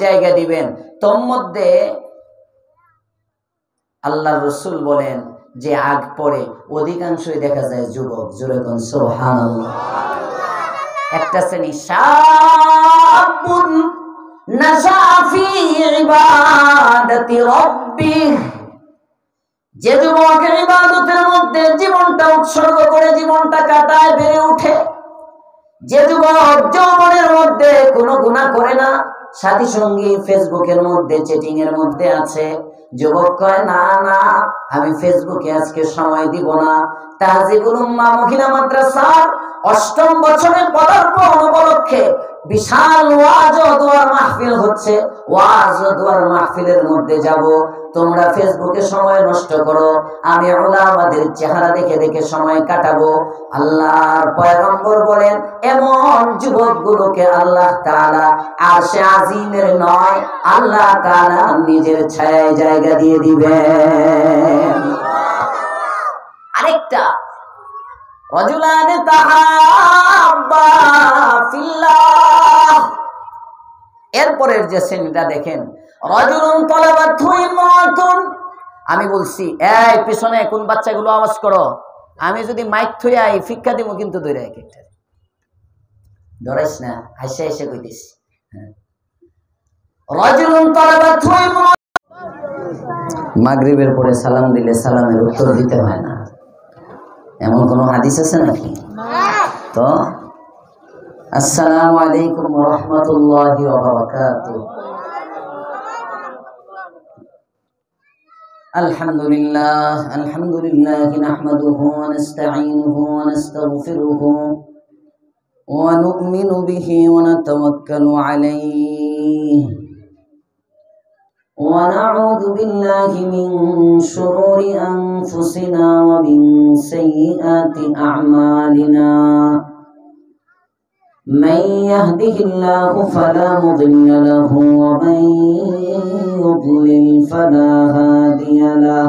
জায়গা দিবেন। তোর মধ্যে আল্লাহর রাসূল বলেন যে আগ পরে অধিকাংশই দেখা যায় যুবক। জোরে কোন সুবহানাল্লাহ। একটা শ্রেণী শাবুন নাশা ফি ইবাদাতি রাব্বিহ, যে যুবক ইবাদতের মধ্যে জীবনটা উৎসর্গ করে জীবনটা কাটায় বেড়ে ওঠে, যে যুবক যৌবনের মধ্যে কোনো গুনাহ করে না, সাথী সঙ্গী ফেসবুকের মধ্যে চ্যাটিং এর মধ্যে আছে, যুবক কয় না না আমি ফেসবুকে আজকে সময় দিব না। তাহজিবুল উম্মাহ মহিলা মাদ্রাসার ৮ম বছরে পদার্পণ উপলক্ষে বিশাল ওয়াজ ও দোয়ার মাহফিল হচ্ছে। ওয়াজ ও দোয়ার মাহফিলের মধ্যে যাব, তোমরা ফেসবুকে সময় নষ্ট করো, আমি উলামাদের চেহারা দেখে দেখে সময় কাটাবো। আল্লাহর পয়গম্বর বলেন এমন যুবকগুলোকে আল্লাহ তাআলা আরশে আজিমের নয়, আল্লাহ তাআলা নিজের ছায়ায় জায়গা দিয়ে দিবেন। আরেকটা রাজুলান তাহাব্বা ফিল্লাহ, এরপরের যে শ্রেণীটা দেখেন, রাজুলুন তালাবাতহু ইমরাতুন। আমি বলছি এই পিছনে কোন বাচ্চাগুলো আওয়াজ করো, আমি যদি মাইক থইয়া এই ফিক্কা দিব কিন্তু ধরে এক একটা ধরাইস না, হাসে হাসে কইতেছি। রাজুলুন তালাবাতহু ইমরাতুন, মাগরিবের পরে সালাম দিলে সালামের উত্তর দিতে হয় না, এমন কোন হাদিস আছে নাকি? তো আসসালামু আলাইকুম ওয়া রাহমাতুল্লাহি ওয়া বারাকাতুহু। আলহামদুলিল্লাহ নাহমাদুহু ওয়া নাস্তাঈনুহু ওয়া নাস্তাগফিরুহু ওয়া নু'মিনু বিহি ওয়া নাতাওয়াক্কালু আলাইহি ওয়া নাউযু বিল্লাহি মিন শুরুরি আনফুসিনা ওয়া মিন সাইয়্যাতি আ'মালিনা। من يهده الله فلا مضل له ومن يضلل فلا هادي له،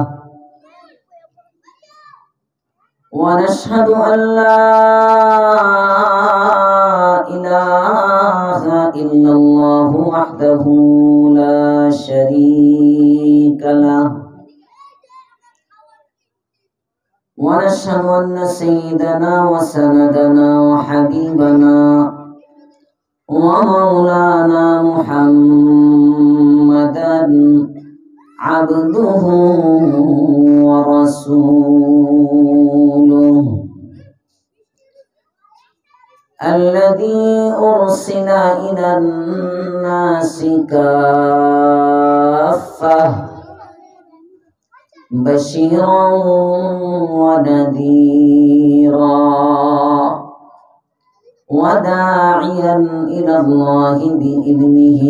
ونشهد أن لا إله إلا الله وحده لا شريك له، ونشهد أن سيدنا وسندنا وحبيبنا ومولانا محمدا عبده ورسوله الذي أرسل إلى الناس كافة بشيرا ونذيرا وداعيا إلى الله بإذنه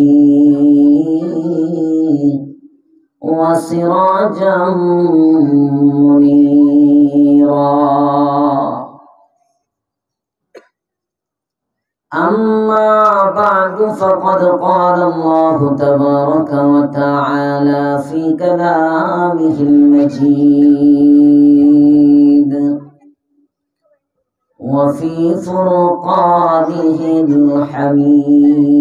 وسراجا منيرا. أما بعد فقد قال الله تبارك وتعالى في كلامه المجيد وفي فرقانه الحميد: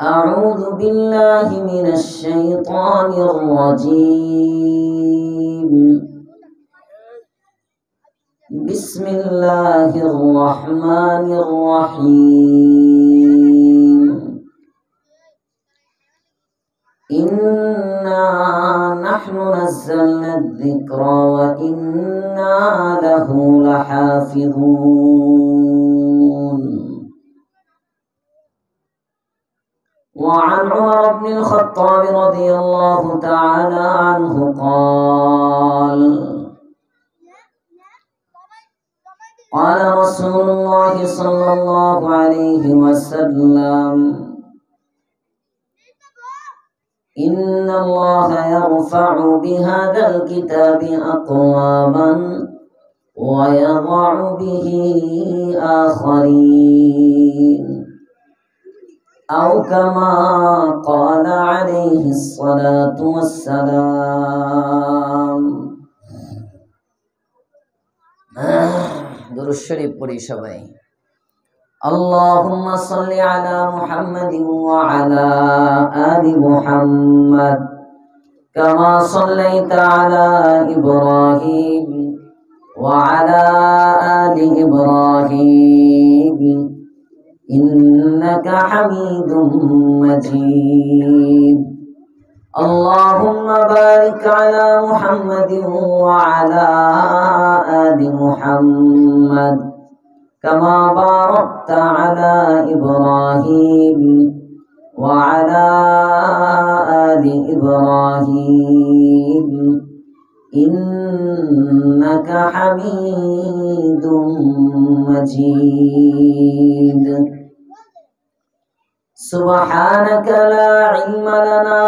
أعوذ بالله من الشيطان الرجيم. بسم الله الرحمن الرحيم. إنا نحن نزلنا الذكر وإنا له لحافظون. وعن عمر بن الخطاب رضي الله تعالى عنه قال: قال رسول الله صلى الله عليه وسلم: إن الله يرفع بهذا الكتاب أقواما ويضع به آخرين، أو كما قال عليه الصلاة والسلام. দুরূদ শরীফ পড়ি সবাই। আল্লাহুম্মা সাল্লি আলা মুহাম্মাদিন ওয়া আলা আলি মুহাম্মাদ কামা সাল্লাইতা আলা ইব্রাহিম ওয়া আলা আলি ইব্রাহিম ইন্নাকা হামিদুম মাজিদ। اللهم بارك على محمد وعلى آل محمد كما باركت على إبراهيم وعلى آل إبراهيم إنك حميد مجيد। سبحانك لا علم لنا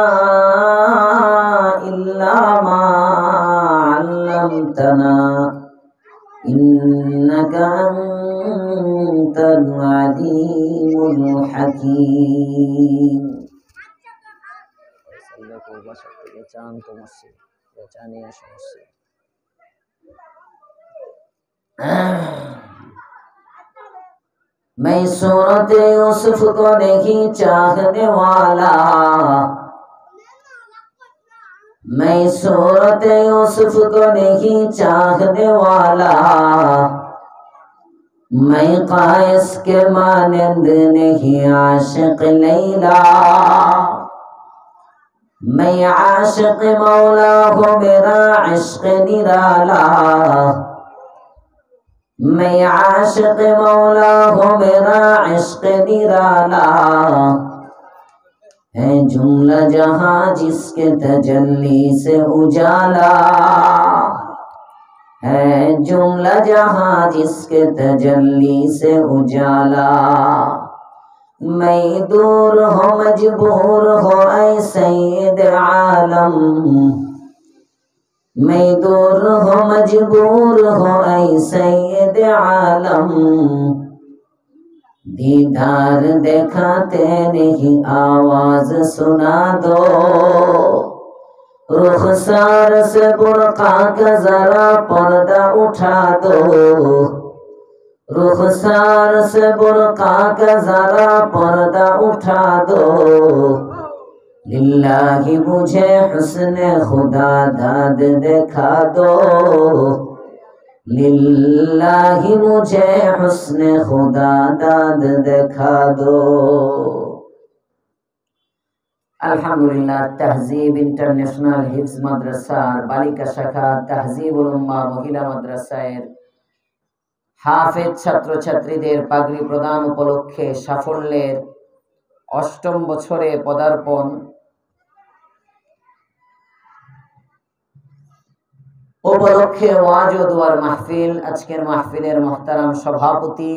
إلا ما علمتنا إنك أنت العليم الحكيم۔ मैं सूरत यूसुफ को नहीं चाहने वाला, मैं सूरत यूसुफ को नहीं चाहने वाला, मैं कायस के मानंद नहीं आशिक लैला, मैं आशिक मौला हूँ मेरा इश्क निराला, मैं आशिक मौला हूँ मेरा इश्क निराला, है जुमला जहां जिसके तजल्ली से उजाला, है जुमला जहां जिसके तजल्ली से उजाला। मैं दूर हो मजबूर हो ऐ सैयद आलम, मैं दूर हो मजबूर हो ऐ सैयद आलम, दीदार दिखाते नहीं आवाज सुना दो, रुखसार से बुर्का का जरा पर्दा उठा दो, रुखसार से बुर्का का जरा पर्दा उठा दो, लिल्लाही मुझे हुस्ने खुदा दाद दिखा दो, लिल्लाही मुझे हुस्ने खुदा दाद दिखा दो। আলহামদুলিল্লাহ তাহজিব ইন্টারন্যাশনাল হিফজ মাদ্রাসার বালিকা শাখা তাহজিবুল উম্মাহ মহিলা মাদ্রাসার হাফেজ ছাত্রছাত্রীদের পাগড়ি প্রদান উপলক্ষে সাফল্যের ৮ম বছরে পদার্পণ উপলক্ষে ওয়াজ ও দোয়ার মাহফিল। আজকের মাহফিলের মুহতারাম সভাপতি,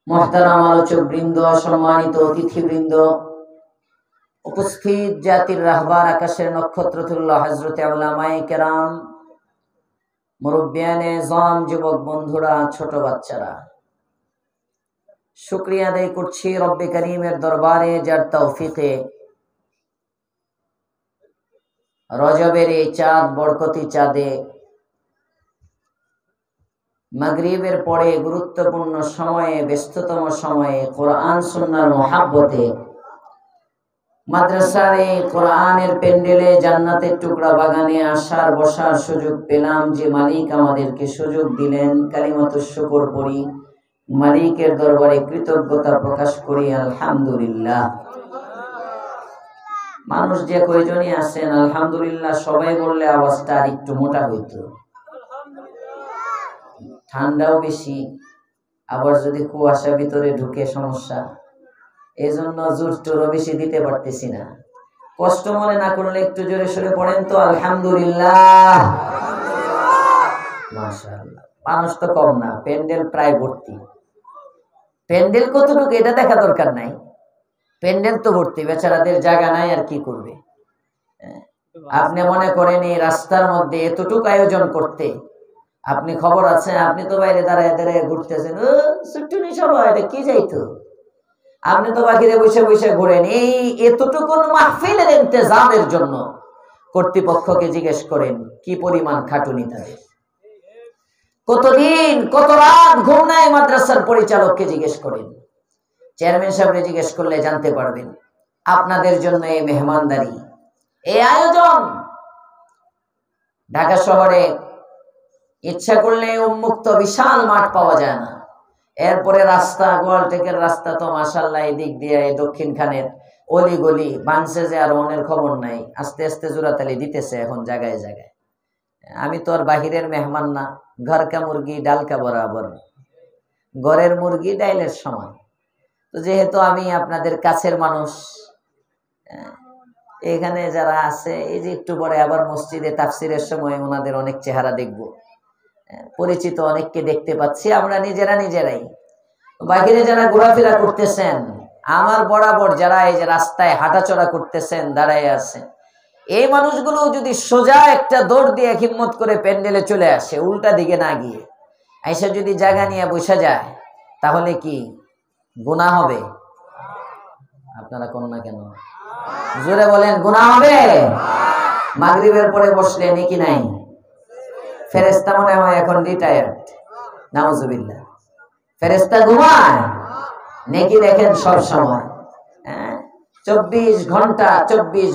মুহতারাম আলোচক বৃন্দ, সম্মানিত অতিথিবৃন্দ, উপস্থিত জাতির রাহবার, আকাশের নক্ষত্রতুল্য হযরতে উলামায়ে কেরাম, মুরব্বিয়ানে জাম, যুবক বন্ধুরা, ছোট বাচ্চারা, শুকরিয়া আদায় করছি রব্বে করিমের দরবারে যার তৌফিকে রজবের এই চাঁদ বরকতি চাঁদে মাগরিবের পরে গুরুত্বপূর্ণ সময়ে, ব্যস্ততম সময়ে কোরআন সুন্নাহর মহাব্বতে মাদ্রাসার এই কোরআনের প্যান্ডেলে জান্নাতের টুকরা বাগানে আসার বসার সুযোগ পেলাম। যে মালিক আমাদেরকে সুযোগ দিলেন, কালিমাতুশ শুকর পড়ি, মালিকের দরবারে কৃতজ্ঞতা প্রকাশ করি আলহামদুলিল্লাহ। মানুষ যে কয়জনই আছেন আলহামদুলিল্লাহ সবাই বললে আওয়াজটা আর একটু মোটা হইতো। ঠান্ডাও বেশি, আবার যদি কুয়াশা ভিতরে ঢুকে সমস্যা, এজন্য জোর টোরও বেশি দিতে পারতেছি না। কষ্ট মনে না করলে একটু জোরে সরে পড়েন তো আলহামদুলিল্লাহ। মাশাআল্লাহ, মানুষ তো কম না, প্যান্ডেল প্রায় ভর্তি। প্যান্ডেল কতটুকু এটা দেখা দরকার নাই, প্যান্ডেল তো ভর্তি, বেচারাদের জায়গা নাই আর কি করবে। আপনি মনে করেন এই রাস্তার মধ্যে এতটুকু আয়োজন করতে, আপনি খবর আছে, আপনি তো বাইরে দাঁড়ায় দাঁড়ায় ঘুরতেছেন, ও ছুট্টুনি সবাই এটা কি যাইতো, আপনি তো বাকিরে বসে বসে ঘুরেন। এই এতটুকু মাহফিলের ইন্তজামের জন্য কর্তৃপক্ষকে জিজ্ঞেস করেন কি পরিমাণ খাটুনি তাদের, কতদিন কত রাত ঘুম নাই মাদ্রাসার পরিচালককে জিজ্ঞেস করেন, চেয়ারম্যান সাহেবকে জিজ্ঞেস করলে জানতে পারবেন। আপনাদের জন্য এই মেহমানদারি, এই আয়োজন। ঢাকা শহরে ইচ্ছা করলে উন্মুক্ত বিশাল মাঠ পাওয়া যায় না। এরপরে রাস্তা, গোয়ালটেকের রাস্তা তো মাশাআল্লাহ, এই দিক দিয়ে দক্ষিণ খানের অলি গলি ভাঙছে যে আর মনের খবর নাই। আস্তে আস্তে জোড়াতালি দিতেছে এখন জায়গায় জায়গায়। আমি তো আর বাহিরের মেহমান না, ঘর কা মুরগি ডাল কা বরাবর, ঘরের মুরগি ডাইলের সমান। তো যেহেতু আমি আপনাদের কাছের মানুষ, এখানে যারা আছে, এই যে একটু পরে আবার মসজিদে তাফসিরের সময় ওনাদের অনেক চেহারা দেখব, পরিচিত অনেককে দেখতে পাচ্ছি। আমরা নিজেরাই বাহিরে যারা ঘোরাফেরা করতেছেন, আমার বরাবর যারা এই যে রাস্তায় হাঁটাচলা করতেছেন, দাঁড়ায় আছেন, এই মানুষগুলো যদি সোজা একটা দৌড় দিয়ে হিম্মত করে প্যান্ডেলে চলে আসে, উল্টা দিকে না গিয়ে আইসা যদি জায়গা নিয়ে বসে যায়, তাহলে কি গুনাহ হবে? আপনারা কোন না কেন? জোরে বলেন, গুনাহ হবে? মাগরিবের পরে বসলে নাকি নাই? ফেরেশতা মনে হয় এখন রিটায়ার্ড, নাউজুবিল্লাহ। ফেরেশতা ঘুমায়, নেকি দেখেন সব সময়। 24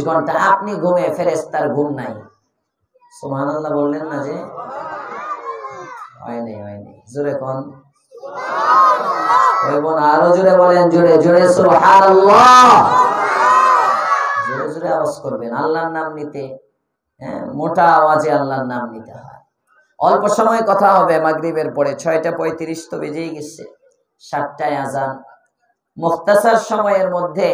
ঘন্টা আপনি ঘুমে, ফেরেশতার ঘুম নাই। সুবহানাল্লাহ বললেন না যে? হয়নি। জোরে কোন? আরো জোরে বলেন, জোরে সুবহানাল্লাহ। জোরে আওয়াজ করবেন। আল্লাহর নাম নিতে মোটা আওয়াজে আল্লাহর নাম নিতে হয়। অল্প সময় কথা হবে মাগরিবের পরে, 6:35 তো বেজেই গেছে, 7টায় আজান। মুখতাসার সময়ের মধ্যে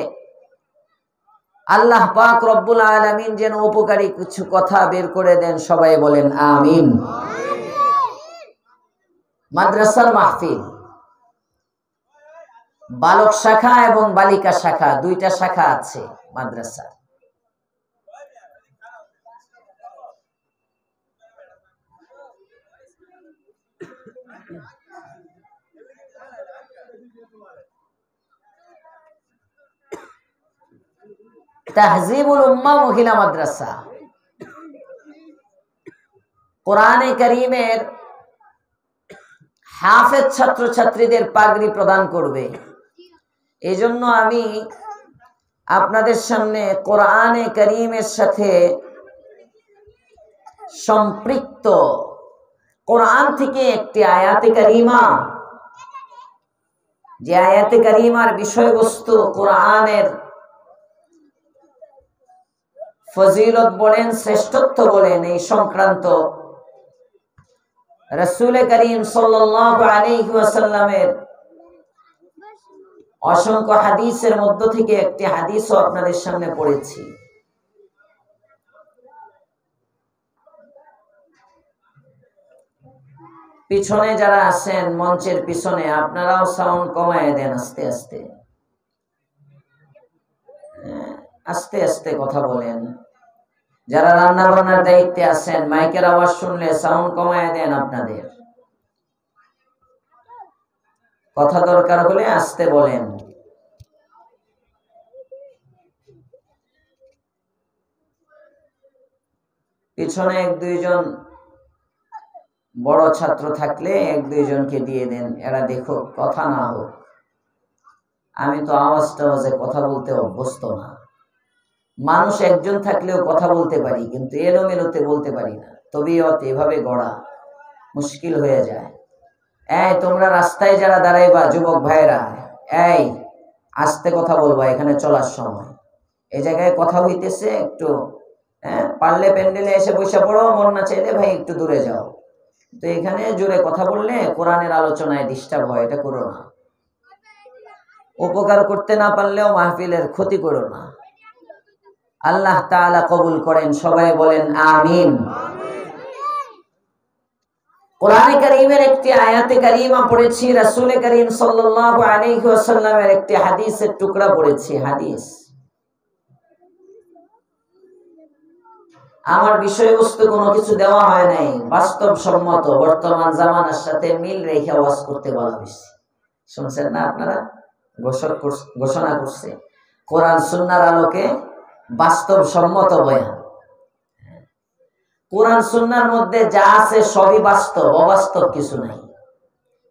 আল্লাহ পাক রব্বুল আলামিন যেন উপকারী কিছু কথা বের করে দেন, সবাই বলেন আমিন। মাদ্রাসার মাহফিল, বালক শাখা এবং বালিকা শাখা, দুইটা শাখা আছে মাদ্রাসা। তাহজিবুল উম্মাহ মহিলা মাদ্রাসা কোরআনে কারীমের হাফেজ ছাত্রছাত্রীদের পাগড়ি প্রদান করবে। এই জন্য আমি আপনাদের সামনে কোরআনে কারীমের সাথে সম্পৃক্ত কোরআন থেকে একটি আয়াতে কারিমা, যে আয়াতে কারিমার বিষয়বস্তু কোরআনের ফজিলত বলেন, শ্রেষ্ঠত্ব বলেন, এই সংক্রান্ত রাসূল করিম সাল্লাল্লাহু আলাইহি ওয়াসাল্লামের অসংখ্য হাদিসের মধ্য থেকে একটি হাদিসও আপনাদের সামনে পড়েছি। পিছনে যারা আছেন মঞ্চের পিছনে, আপনারাও সাউন্ড কমায় দেন, আস্তে আস্তে কথা বলেন। যারা রান্না বান্নার দায়িত্বে আছেন, মাইকের আওয়াজ শুনলে সাউন্ড কমায় দেন। আপনাদের কথা দরকার হলে আস্তে বলেন। পিছনে 1-2 জন বড় ছাত্র থাকলে 1-2 জনকে দিয়ে দেন, এরা দেখো কথা না হোক। আমি তো আওয়াজে কথা বলতে অভ্যস্ত না। মানুষ একজন থাকলেও কথা বলতে পারি, কিন্তু এলোমেলোতে বলতে পারি না। তবিয়ত এভাবে গড়া, মুশকিল হয়ে যায়। তোমরা রাস্তায় যারা দাঁড়াইবা, যুবক ভাইরা, আস্তে কথা বলবা। এখানে চলার সময় এই জায়গায় কথা হইতেছে, একটু পারলে প্যান্ডেলে এসে বসে পড়ো, মন না চাইলে ভাই একটু দূরে যাও। তো এখানে জোরে কথা বললে কোরআনের আলোচনায় ডিস্টার্ব হয়, এটা করো না। উপকার করতে না পারলেও মাহফিলের ক্ষতি করো না। আল্লাহ তাআলা কবুল করেন, সবাই বলেন আমিন। কোরআনে কারীমের একটি আয়াতে কারীমা পড়েছি, রাসূল করিম সাল্লাল্লাহু আলাইহি ওয়াসাল্লামের একটি হাদিসের টুকরা পড়েছি। হাদিস আমার বিষয়বস্তু কোনো কিছু দেওয়া হয় নাই, বাস্তবসম্মত বর্তমান জামানার সাথে মিল রেখে ওয়াজ করতে বলা হয়েছে। শুনছেন না আপনারা? ঘোষণা করছে কোরআন সুন্নাহর আলোকে বাস্তবসম্মত বয়ান। কোরআন সুন্নাহর মধ্যে যা আছে সবই বাস্তব, অবাস্তব কিছু নাই।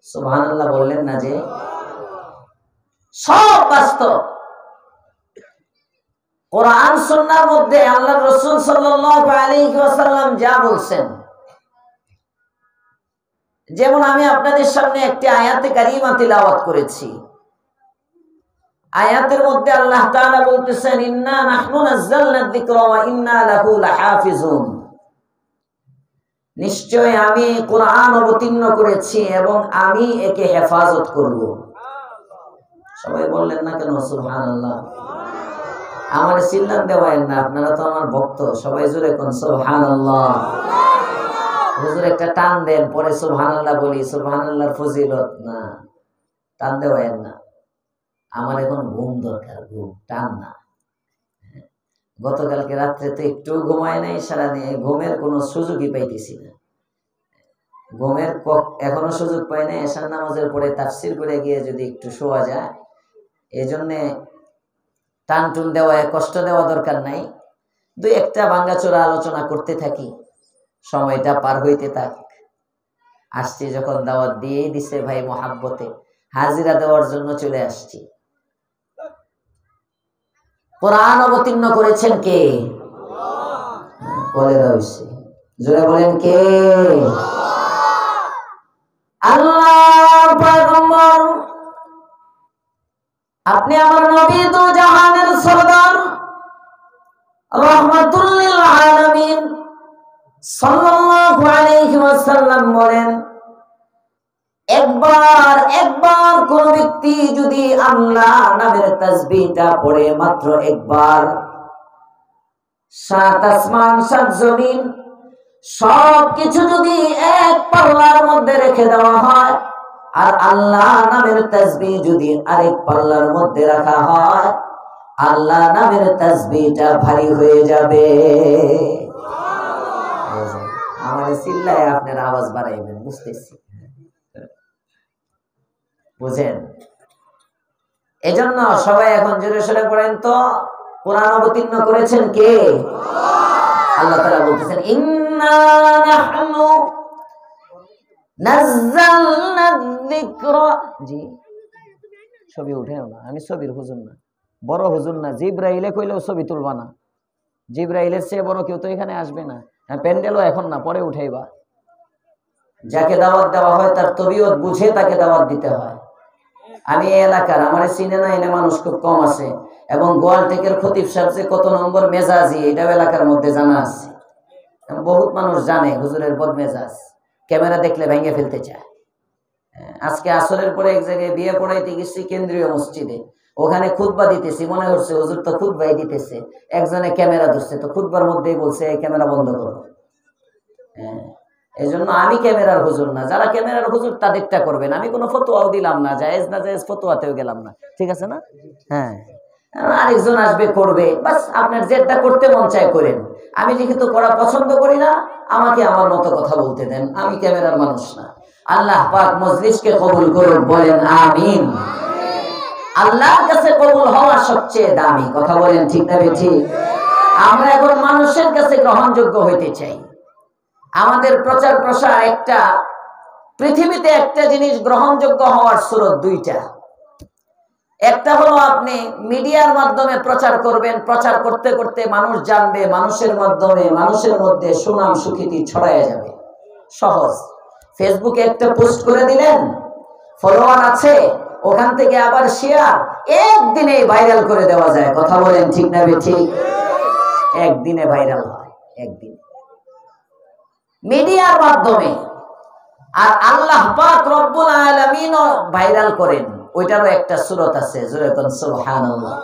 সুবহানাল্লাহ বললেন না যে? সব বাস্তব। কোরআন সুন্নাহর মধ্যে আল্লাহর রাসূল সাল্লাল্লাহু আলাইহি ওয়াসাল্লাম যা বলছেন, যেমন আমি আপনাদের সামনে একটি আয়াতে কারিমা তিলাওয়াত করেছি। আয়াতের মধ্যে আল্লাহ তাআলা বলতেছেন, ইন্না নাহনু নাযালনা যিকরা ওয়া ইন্না লাহু লাহাফিজুন। নিশ্চয় আমি কোরআন অবতীর্ণ করেছি এবং আমি একে হেফাজত করব। সবাই বললেন না কেন সুবহানাল্লাহ? আমার চিল্লান দেওয়ায় না, আপনারা তো আমার ভক্ত, সবাই জোরে কোন সুবহানাল্লাহ। হুজুর একটা টান দেন, পরে সুবহানাল্লাহ বলি, সুবহানাল্লাহর ফজিলত না, টান দেওয়ায় না। আমার এখন ঘুম দরকার, ঘুম, টান না। গতকালকে রাত্রে তো একটু ঘুমায় নাই, সারাদিন ঘুমের কোনো সুযোগই পাইতেছি না। ঘুমের এখনো সুযোগ পাই না। এশার নামাজের পরে তাফসীর করে গিয়ে যদি একটু শোয়া যায়, এই জন্যে টান টুন দেওয়া, কষ্ট দেওয়া দরকার নাই। দুই একটা ভাঙ্গাচোরা আলোচনা করতে থাকি, সময়টা পার হইতে থাক। আসছি যখন দাওয়াত দিয়েই দিছে ভাই, মহাব্বতে হাজিরা দেওয়ার জন্য চলে আসছি। কোরআন অবতীর্ণ করেছেন কে? বলে রয়েছে, জোরে বলেন কে? আল্লাহ পয়গম্বর। আপনি আমার নবী, দু জাহানের সরদার, রাহমাতুল লিল আলামিন সাল্লাল্লাহু আলাইহি ওয়াসাল্লাম বলেন, একবার কোন ব্যক্তি যদি আল্লাহ নামের তাসবিহটা পড়ে, মাত্র একবার, সাত আসমান সাত জমিন সবকিছু যদি এক পাল্লার মধ্যে রেখে দেওয়া হয়, আর আল্লাহ নামের তাসবিহ যদি আরেক পাল্লার মধ্যে রাখা হয়, আল্লাহ নামের তাসবিহটা ভারী হয়ে যাবে। আমার চিল্লায় আপনার আওয়াজ বাড়াইবেন, বুঝতেছি, বুঝেন? এজন্য সবাই এখন জোরে সোরে পড়েন তো, কোরআন অবতীর্ণ করেছেন কে? আল্লাহ তাআলা বলতেছেন, ইন্না নাহনু নাযালনা যিকরা। জি, ছবি উঠেও না, আমি ছবির হুজুর না, বড় হুজুর না। জিবরাইলে কইলেও ছবি তুলবা না, জিবরাইলের চেয়ে বড় কেউ তো এখানে আসবে না। প্যান্ডেলও এখন না, পরে উঠাইবা। যাকে দাওয়াত দেওয়া হয় তার তবিয়ত বুঝে তাকে দাওয়াত দিতে হয়। আমি এই এলাকার, আমার চিনে না এনে মানুষ খুব কম আছে, এবং গোয়ালটেকের খতিব সাহেব যে কত নম্বর মেজাজি, এটাও এলাকার মধ্যে জানা আছে। বহুত মানুষ জানে হুজুরের বদ মেজাজ, ক্যামেরা দেখলে ভেঙে ফেলতে চায়। আজকে আসরের পরে এক জায়গায় বিয়ে পড়াইতে গেছি কেন্দ্রীয় মসজিদে, ওখানে খুতবা দিতেছি, মনে করছে হুজুর তো খুতবাই দিতেছে, একজনে ক্যামেরা ধরছে, তো খুতবার মধ্যেই বলছে এই ক্যামেরা বন্ধ করো। এই জন্য আমি ক্যামেরার হুজুর না, যারা ক্যামেরার হুজুর তাদেরটা করবেন। আমি কোনো ফতোয়াও দিলাম না, জায়েজ না জায়েজ ফতোয়াতেও গেলাম না, ঠিক আছে না? হ্যাঁ, আরেকজন আসবে করবে, বাস আপনার যেটা করতে মন চায় করেন। আমি যেহেতু করা পছন্দ করি না, আমাকে আমার মতো কথা বলতে দেন, আমি ক্যামেরার মানুষ না। আল্লাহ পাক মজলিসকে কবুল করুন, বলেন আমিন। আল্লাহর কাছে কবুল হওয়া সবচেয়ে দামি, কথা বলেন ঠিক না ঠিক? আমরা এখন মানুষের কাছে গ্রহণযোগ্য হইতে চাই। আমাদের প্রচার প্রসার একটা, পৃথিবীতে একটা জিনিস গ্রহণযোগ্য হওয়ার সুরত দুইটা। একটা হলো আপনি মিডিয়ার মাধ্যমে প্রচার করবেন, প্রচার করতে করতে মানুষ জানবে, মানুষের মাধ্যমে মানুষের মধ্যে সুনাম সুখ্যাতি ছড়ায় যাবে, সহজ। ফেসবুকে একটা পোস্ট করে দিলেন, ফলোয়ার আছে, ওখান থেকে আবার শেয়ার, একদিনে ভাইরাল করে দেওয়া যায়, কথা বলেন ঠিক না ঠিক? একদিনে ভাইরাল হয়, একদিন মিডিয়ার মাধ্যমে। আর আল্লাহ পাক রব্বুল আলামিন ভাইরাল করেন, ওইটারও একটা সূরত আছে, জোরে কোন সুবহানাল্লাহ।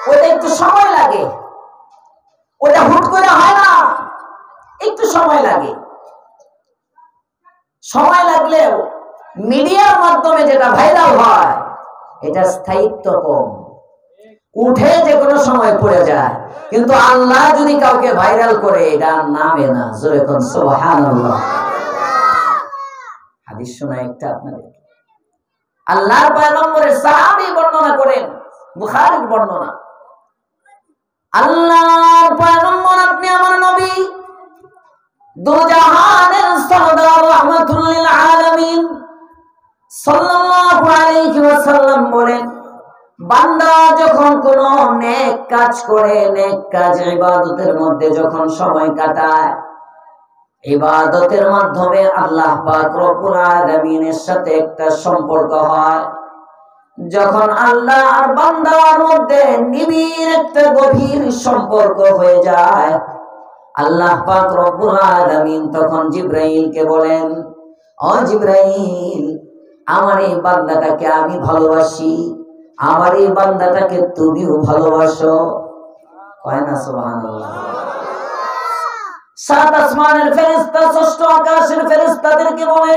ওইটা একটু সময় লাগে, ওইটা হুট করে হয় না, একটু সময় লাগে। সময় লাগলেও মিডিয়ার মাধ্যমে যেটা ভাইরাল হয়, এটার স্থায়িত্ব কম, উঠে যে কোনো সময় পড়ে যায়। কিন্তু আল্লাহ যদি কাউকে ভাইরাল করে, এটা নামে না, জোরে কোন সুবহানাল্লাহ। হাদিস শোনা একটা আপনাদের, আল্লাহর পয়গম্বরের সাহাবী বর্ণনা করেন, বুখারীর বর্ণনা। আল্লাহর পয়গম্বর, আপনি আমার নবী, দুজাহানের সরদার রাহমাতুল লিল আলামিন সাল্লাল্লাহু আলাইহি ওয়াসাল্লাম বলেন, বান্দা যখন কোন নেক কাজ করে, নেক কাজ ইবাদতের মধ্যে যখন সময় কাটায়, ইবাদতের মাধ্যমে আল্লাহ পাক রব্বুল আলামিনের সাথে একটা সম্পর্ক হয়। যখন আল্লাহ আর বান্দার মধ্যে নিবিড় একটা গভীর সম্পর্ক হয়ে যায়, আল্লাহ পাক রব্বুল আলামিন তখন জিবরাইলকে বলেন, ও জিবরাইল, আমার এই বান্দাটাকে আমি ভালোবাসি, আমার এই বান্দাটাকে তুমিও ভালোবাসো। কয় না সুবহানাল্লাহ? সাত আসমানের ফেরেশতা ষষ্ঠ আকাশের ফেরেশতাদেরকে বলে,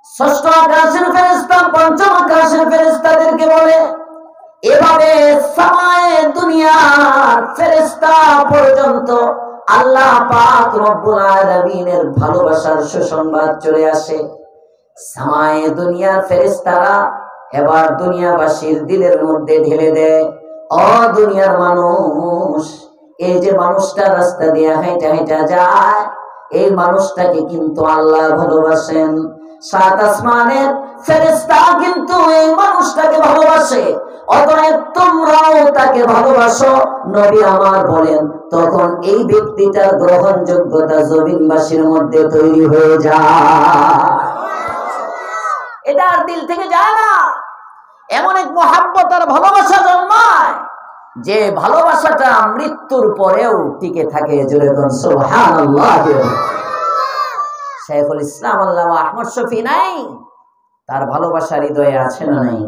ষষ্ঠ আকাশের ফেরেশতা পঞ্চম আকাশের ফেরেশতাদেরকে বলে, এভাবে সামায়ে দুনিয়ার ফেরেশতা পর্যন্ত আল্লাহ পাক রব্বুল আলামিনের ভালোবাসার সুসংবাদ চলে আসে। সামায়ে দুনিয়ার ফেরেশতারা এবার দুনিয়াবাসীর দিলের মধ্যে ঢেলে দেয়, ও দুনিয়ার মানুষ, এই যে মানুষটা রাস্তা দিয়ে হাঁটা হাঁটা যায়, এই মানুষটাকে কিন্তু আল্লাহ ভালোবাসেন। সাত আসমানের ফেরেশতা কিন্তু এই মানুষটাকে ভালোবাসে, অতএব তোমরাও তাকে ভালোবাসো। নবী আমার বলেন, তখন এই ব্যক্তিটার গ্রহণযোগ্যতা জমিনবাসীর মধ্যে তৈরি হয়ে যায়। এটা আর দিল থেকে যায় না, এমন এক মহাব্বত আর ভালোবাসা জন্মায় যে ভালোবাসাটা মৃত্যুর পরেও টিকে থাকে। জোরে বলুন সুবহানাল্লাহ। শাইখুল ইসলাম আল্লামা আহমদ শফি নাই, তার ভালোবাসা হৃদয়ে আছে না নাই?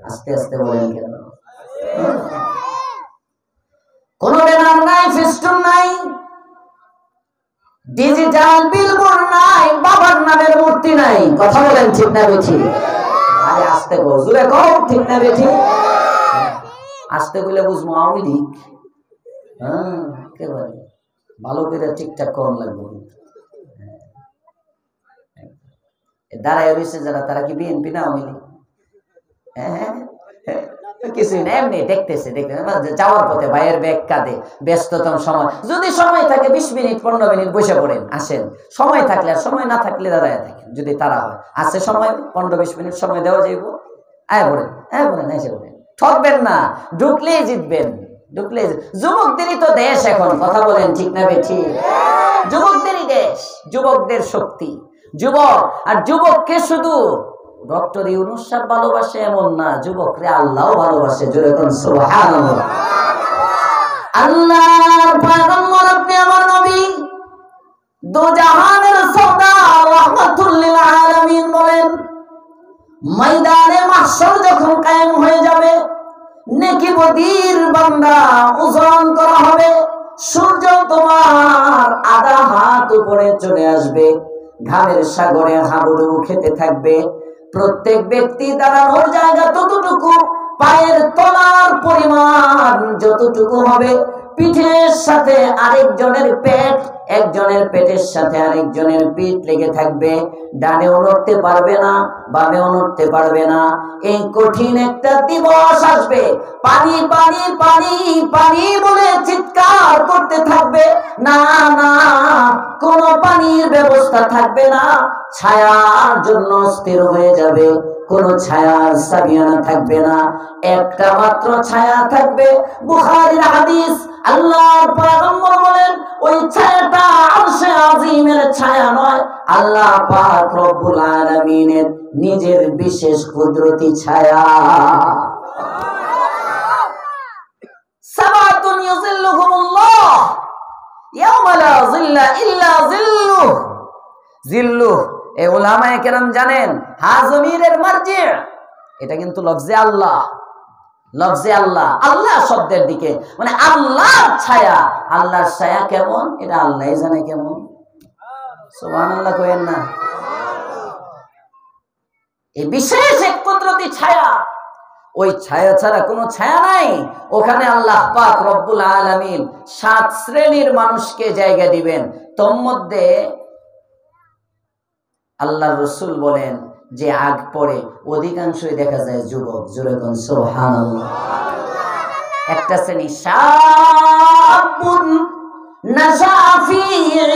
আস্তে আস্তে বলেন কেন? কোন ব্যানার নাই, ফেস্টুন নাই, ডিজিটাল বিলবোর্ড নাই, বাবার নামের মূর্তি নাই। কথা বলেন ঠিক না বেঠি? আরে আস্তে কও, জোরে কও, ঠিক না বেঠি? আস্তে কইলে বুঝবো আওয়ামী লীগ। হ্যাঁ, একেবারে ভালো করে ঠিকঠাক করন লাগবে। দাঁড়ায় রয়েছে যারা, তারা কি বিএনপি না আওয়ামী লীগ? হ্যাঁ, কিছুই না, এমনি দেখতেছে। যাওয়ার পথে ভাইয়ের ব্যাগ কাঁধে, ব্যস্ততম সময়, যদি সময় থাকে 20 মিনিট 15 মিনিট বসে পড়েন, আসেন। সময় থাকলে, আর সময় না থাকলে দাঁড়ায় থাকেন। যদি তারা হয়, আছে সময় 15-20 মিনিট সময় দেওয়া যাইব, আয় পড়েন, এসে পড়েন। ঠকবেন না, ঢুকলেই জিতবেন, ঢুকলেই। যুবকদেরই তো দেশ এখন, কথা বলেন ঠিক না বেঠি? যুবকদেরই দেশ, যুবকদের শক্তি। যুবক, আর যুবককে শুধু ডক্টর ইউনূস সাহেব ভালোবাসে এমন না, যুবকরে আল্লাহও ভালোবাসে। জোরে কোন সুবহানাল্লাহ। আল্লাহর পয়গম্বর আপনি আমার নবী, দুজাহানের সরদার রাহমাতুল লিল আলামিন বলেন, ময়দানে মাহশর যখন কায়েম হয়ে যাবে, নেকি বদির বান্দা ওজন করা হবে, সূর্য তোমার আধা হাত উপরে চলে আসবে, ঘামের সাগরে হাবুডুবু খেতে থাকবে। প্রত্যেক ব্যক্তি দাঁড়ানোর জায়গা ততটুকু, পায়ের তলার পরিমাণ যতটুকু হবে, পিঠের সাথে আরেকজনের পেট, একজনের পেটের সাথে আরেকজনের পিঠ লেগে থাকবে। ডানেও নড়তে পারবে না, বামেও নড়তে পারবে না। এই কঠিন একটা দিবস আসবে, পানি পানি পানি পানি বলে চিৎকার করতে থাকবে। না না, কোনো পানির ব্যবস্থা থাকবে না, ছায়ার জন্য স্থির হয়ে যাবে। কোন ছায়ার সাবিয়ানা থাকবে না, একটা মাত্র ছায়া থাকবে। বুখারীর হাদিস, আল্লাহর পয়গম্বর বলেন, ওই ছায়াটা আরশে আজিমের ছায়া নয়, আল্লাহ পাক রব্বুল আলামিনের নিজের বিশেষ কুদরতি ছায়া। সাবাতুন ইউযিল্লুহুমুল্লাহ ইয়াওমা লা যিল্লা ইল্লা যিল্লুহ। যিল্লুহ, এই উলামায়ে কেরাম জানেন, হাজমীরের মারজি, এটা কিন্তু লফজে আল্লাহ, লফজে আল্লাহ, আল্লাহ শব্দের দিকে, মানে আল্লাহর ছায়া। আল্লাহর ছায়া কেমন এটা আল্লাহই জানে কেমন। সুবহানাল্লাহ কইেন না? এই বিশেষ এক কুদরতি ছায়া, ওই ছায়া ছাড়া কোনো ছায়া নাই। ওখানে আল্লাহ পাক রব্বুল আলামিন 7 শ্রেণীর মানুষকে জায়গা দিবেন। তোর মধ্যে আল্লাহর রাসূল বলেন যে আগ পরে অধিকাংশই দেখা যায় যুবক। জোরে কোন সুবহানাল্লাহ। একটা শ্রেণী শাবুন নাশা ফি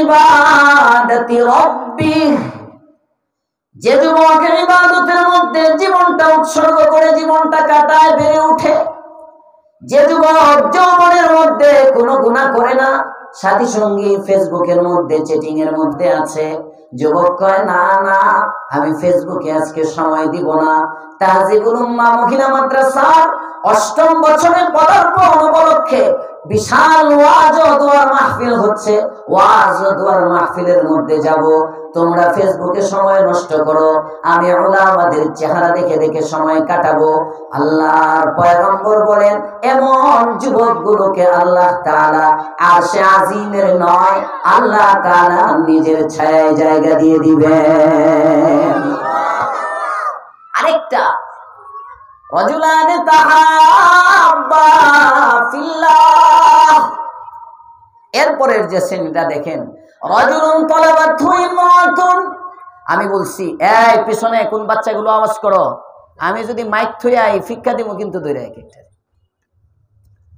ইবাদাতি রাব্বিহ, যে যুবক ইবাদতের মধ্যে জীবনটা উৎসর্গ করে জীবনটা কাটায় বেড়ে ওঠে, যে যুবক যৌবনের মধ্যে কোনো গুনাহ করে না, সাথী সঙ্গী ফেসবুকের মধ্যে চ্যাটিং এর মধ্যে আছে, যুবক কয় না না আমি ফেসবুকে আজকে সময় দিব না। তাহজিবুল উম্মাহ মহিলা মাদ্রাসার ৮ম বছরে পদার্পণ উপলক্ষে বিশাল ওয়াজ ও দোয়ার মাহফিল হচ্ছে। ওয়াজ ও দোয়ার মাহফিলের মধ্যে যাব, তোমরা ফেসবুকে সময় নষ্ট করো, আমি উলামাদের চেহারা দেখে দেখে সময় কাটাবো। আল্লাহর পয়গম্বর বলেন এমন যুবকগুলোকে আল্লাহ তাআলা আরশে আজিমের নয়, আল্লাহ তাআলা নিজের ছায়ায় জায়গা দিয়ে দিবেন। আরেকটা রাজুলানে তাহাব্বা ফিল্লাহ, এরপরের যে শ্রেণীটা দেখেন, রাজুলুন তালাবাতহু ইমরাতুন। আমি বলছি এই পিছনে কোন বাচ্চাগুলো আওয়াজ করো, আমি যদি মাইক থইয়া এই ফিক্কা দিব কিন্তু ধরে এক একটা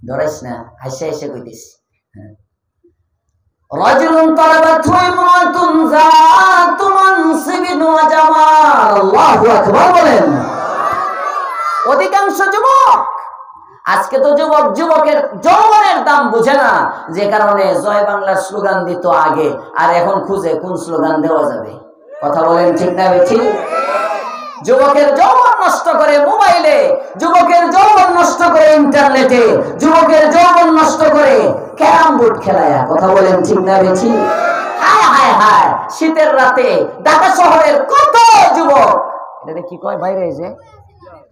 ধরাইস না, হাসে হাসে কইতেছি। রাজুলুন তালাবাতহু ইমরাতুন যাতু মানসিবিন ওয়া জামাল। আল্লাহু আকবার বলেন। অধিকাংশ যুবক আজকে তো যুবকের যৌবনের দাম বুঝে না, যে কারণে জয় বাংলার স্লোগান দিত আগে, আর এখন খুঁজে কোন স্লোগান দেওয়া যাবে। কথা বলেন ঠিক না বেঠিক? যুবকের যৌবন নষ্ট করে মোবাইলে, যুবকের যৌবন নষ্ট করে ইন্টারনেটে, যুবকের যৌবন নষ্ট করে ক্যারাম বোর্ড খেলায়। কথা বলেন ঠিক না বেঠিক? হায় হায় হায়, শীতের রাতে ঢাকা শহরের কত যুবক, এটা কি কয় বাইরে যে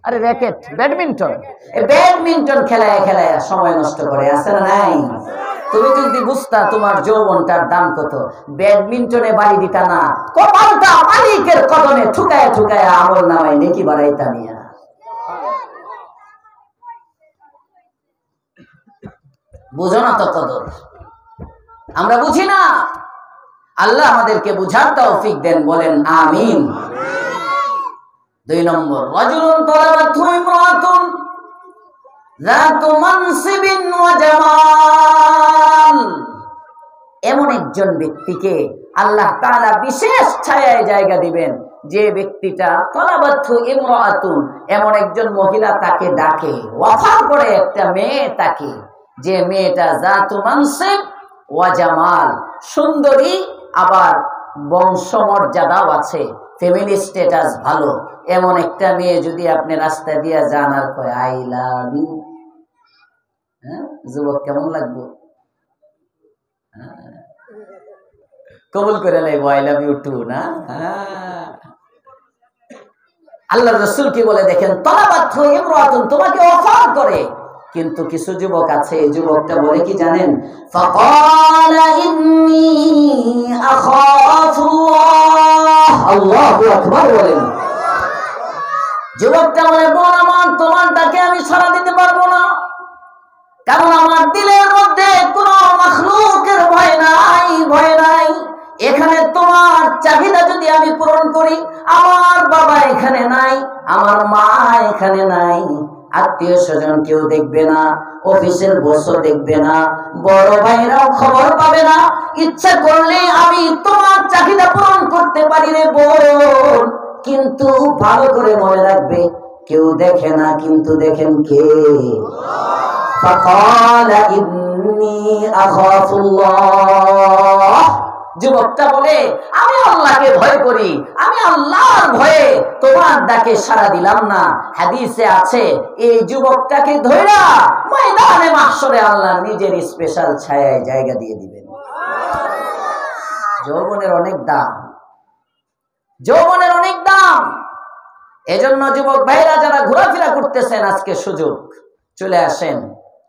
আরে র্যাকেট ব্যাডমিন্টন খেলায় খেলায় সময় নষ্ট করে, আছে না নাই? তুমি যদি বুঝতা তোমার যৌবনটার দাম কত, ব্যাডমিন্টনে বাড়ি দিতা না, কপালটা মালিকের কদমে ঠুকায় ঠুকায় আমল নামায় নেকি বাড়াইতা মিয়া। বুঝো না তো কদর, আমরা বুঝি না। আল্লাহ আমাদেরকে বুঝার তৌফিক দেন, বলেন আমিন। 2 নম্বর, রাজুলুন তালাবাতহু ইমরাতুন যাতু মানসিবিন ওয়া জামাল। এমন একজন ব্যক্তিকে আল্লাহ তাআলা বিশেষ ছায়ায় জায়গা দিবেন, যে ব্যক্তিটা তালাবাতহু ইমরাতুন, এমন একজন মহিলা তাকে ডাকে, ওয়াফার করে একটা মেয়ে তাকে, যে মেয়েটা যাতু মানসিব ওয়া জামাল, সুন্দরী আবার বংশমর্যাদাও আছে, ফ্যামিলি স্ট্যাটাস ভালো, এমন একটা মেয়ে যদি আপনি রাস্তা দিয়ে যান আর কয় আই লাভ ইউ, যুবক কেমন লাগবে? কবুল করে লাগবো আই লাভ ইউ টু না? আল্লাহ রাসূল কি বলে দেখেন, তালাবাতহু ইমরাতুন, তোমাকে অফার করে, কিন্তু কিছু যুবক আছে, এই যুবকটা বলে কি জানেন, ফাকালা ইন্নী আখাফুল্লাহ। আল্লাহু আকবার বলেন। যুবকটা বলে বোন আমার, তোমার ডাকে আমি সাড়া দিতে পারবো না, কারণ আমার দিলের মধ্যে কোনো মাখলুকের ভয় নাই, ভয় নাই। এখানে তোমার চাহিদা যদি আমি পূরণ করি, আমার বাবা এখানে নাই, আমার মা এখানে নাই, আত্মীয় স্বজন কেউ দেখবে না, অফিসের বসও দেখবে না, বড় ভাইরাও খবর পাবে না, ইচ্ছা করলে আমি তোমার চাহিদা পূরণ করতে পারি রে বোন, কিন্তু ভালো করে মনে রাখবে কেউ দেখে না, কিন্তু দেখেন কে? ফাকালা ইন্নী আখাফুল্লাহ। যুবকটা বলে আমি আল্লাহকে ভয় করি, আমি আল্লাহর ভয়ে তোমার ডাকে সাড়া দিলাম না। হাদিসে আছে এই যুবকটাকে ধইরা ময়দানে মাহশরে আল্লাহ নিজের স্পেশাল ছায়ায় জায়গা দিয়ে দিবেন। যৌবনের অনেক দাম, যৌবনের অনেক দাম। এজন্য যুবক ভাইরা যারা ঘোরাফেরা করতেছেন, আজকে সুযোগ, চলে আসেন,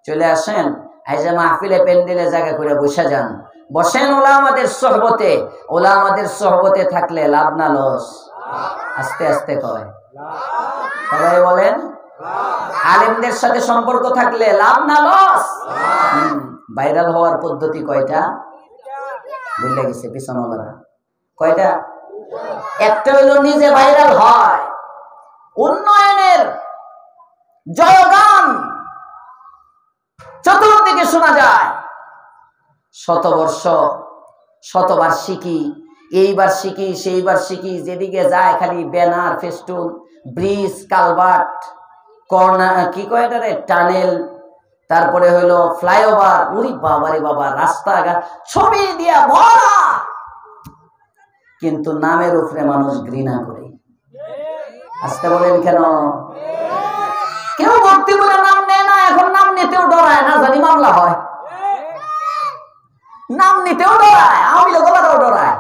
চলে আসেন, এই যে মাহফিলে প্যান্ডেলে জায়গা করে বসে যান, বসেন ওলামাদের সোহবতে। ওলামাদের সোহবতে থাকলে লাভ না লস? আস্তে আস্তে কয়, সবাই বলেন। আলেমদের সাথে সম্পর্ক থাকলে লাভ না লস? ভাইরাল হওয়ার পদ্ধতি কয়টা ভুলে গেছে পিছনওয়ালারা? কয়টা? একটা হলো নিজে ভাইরাল হয়, উন্নয়নের জয়গান চতুর্দিকে শোনা যায়, শতবর্ষ শতবার্ষিকী, এই বার্ষিকী সেই বার্ষিকী, যেদিকে যায় খালি banner festoon, bridge, culvert, corner, কি কয় এটারে, টানেল, তারপরে হইলো ফ্লাইওভার, উরি বাবারে বাবা, রাস্তাঘাট ছবি দিয়া ভরা, কিন্তু নামের উপরে মানুষ ঘৃণা করে। আসতে বলেন কেন? কেউ ভর্তি বলে নাম নেয় না, এখন নাম নিতেও ডরায়, না জানি মামলা হয়, নাম নিতেও ডরায়, আওয়ামী লীগ ওরাও ডরায়,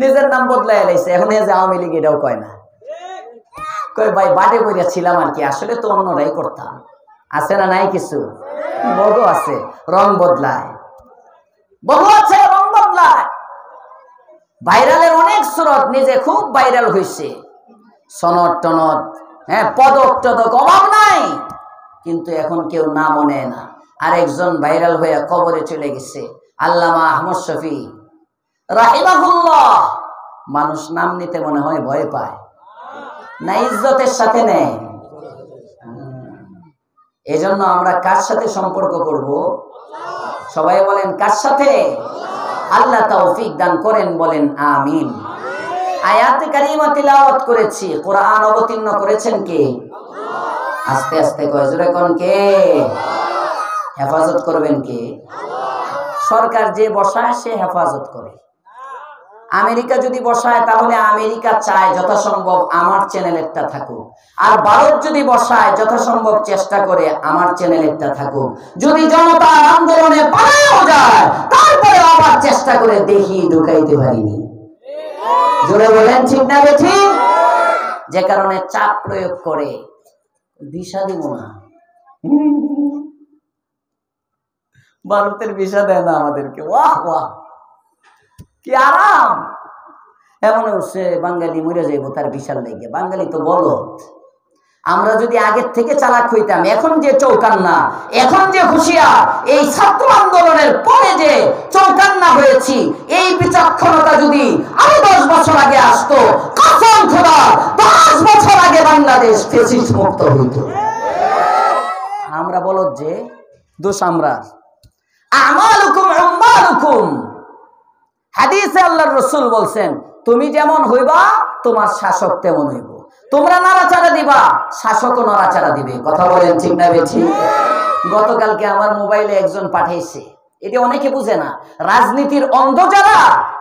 নিজের নাম বদলাই লাইছে, এখন এই যে আওয়ামী লীগ এটাও কয় না, কয় ভাই বাটে বইয়া ছিলাম আর কি, আসলে তো অন্যরাই করতাম। আছে না নাই কিছু? বহু আছে, রং বদলায়, বহু আছে রং বদলায়। ভাইরালের অনেক সুরত, নিজে খুব ভাইরাল হয়েছে, সনদ টনদ, হ্যাঁ, পদক টদক অভাব নাই, কিন্তু এখন কেউ নামও নেয় না। আরেকজন ভাইরাল হয়ে কবরে চলে গেছে, আল্লামা আহমদ শফি রাহিমাহুল্লাহ। মানুষ নাম নিতে মনে হয় ভয় পায় না, ইজ্জতের সাথে নেয়। এজন্য আমরা কার সাথে সম্পর্ক করব? সবাই বলেন কার সাথে? আল্লাহ তৌফিক দান করেন, বলেন আমিন। আয়াতে কারিমা তিলাওয়াত করেছি, কোরআন অবতীর্ণ করেছেন কে? আস্তে আস্তে কয়, জোরে কোন কে? হেফাজত করবেন কে? সরকার যে বসায় সে হেফাজত করে। আমেরিকা যদি বসায় তাহলে আমেরিকা চায় যথাসম্ভব আমার চ্যানেলেরটা থাকুক, আর ভারত যদি বসায় যথাসম্ভব চেষ্টা করে আমার চ্যানেলেরটা থাকুক। যদি জনতা আন্দোলনে পালাও যায় তারপরে আবার চেষ্টা করে দেখি ঢুকাইতে পারিনি। জোরে বলেন ঠিক না ঠিক? যে কারণে চাপ প্রয়োগ করে, ভিসা দিব না, ভারতের ভিসা দেয় না আমাদেরকে, ওয়াহ ওয়াহ কি আরাম। এমন সে বাঙালি মরে যাইব তার বিশাল লেগে, বাঙালি তো বলদ। আমরা যদি আগের থেকে চালাক হইতাম, এখন যে চৌকান্না, এখন যে হুঁশিয়ার, এই ছাত্র আন্দোলনের পরে যে চৌকান্না হয়েছি, এই বিচক্ষণতা যদি আরো 10 বছর আগে আসতো, কসম খোদা 10 বছর আগে বাংলাদেশ ফ্যাসিস্ট মুক্ত হইত। আমরা বলদ যে, দোষ আমরা। আমালুকুম উম্মালুকুম, হাদিসে আল্লাহর রাসূল বলছেন, তুমি যেমন হইবা তোমার শাসক তেমন হইব। তোমরা নাড়াচাড়া দিবা, শাসকও নাড়াচাড়া দিবে। কথা বলেন ঠিক না বেঠিক? গতকালকে আমার মোবাইলে একজন পাঠাইছে, এটা অনেকে বুঝে না, রাজনীতির অন্ধ যারা,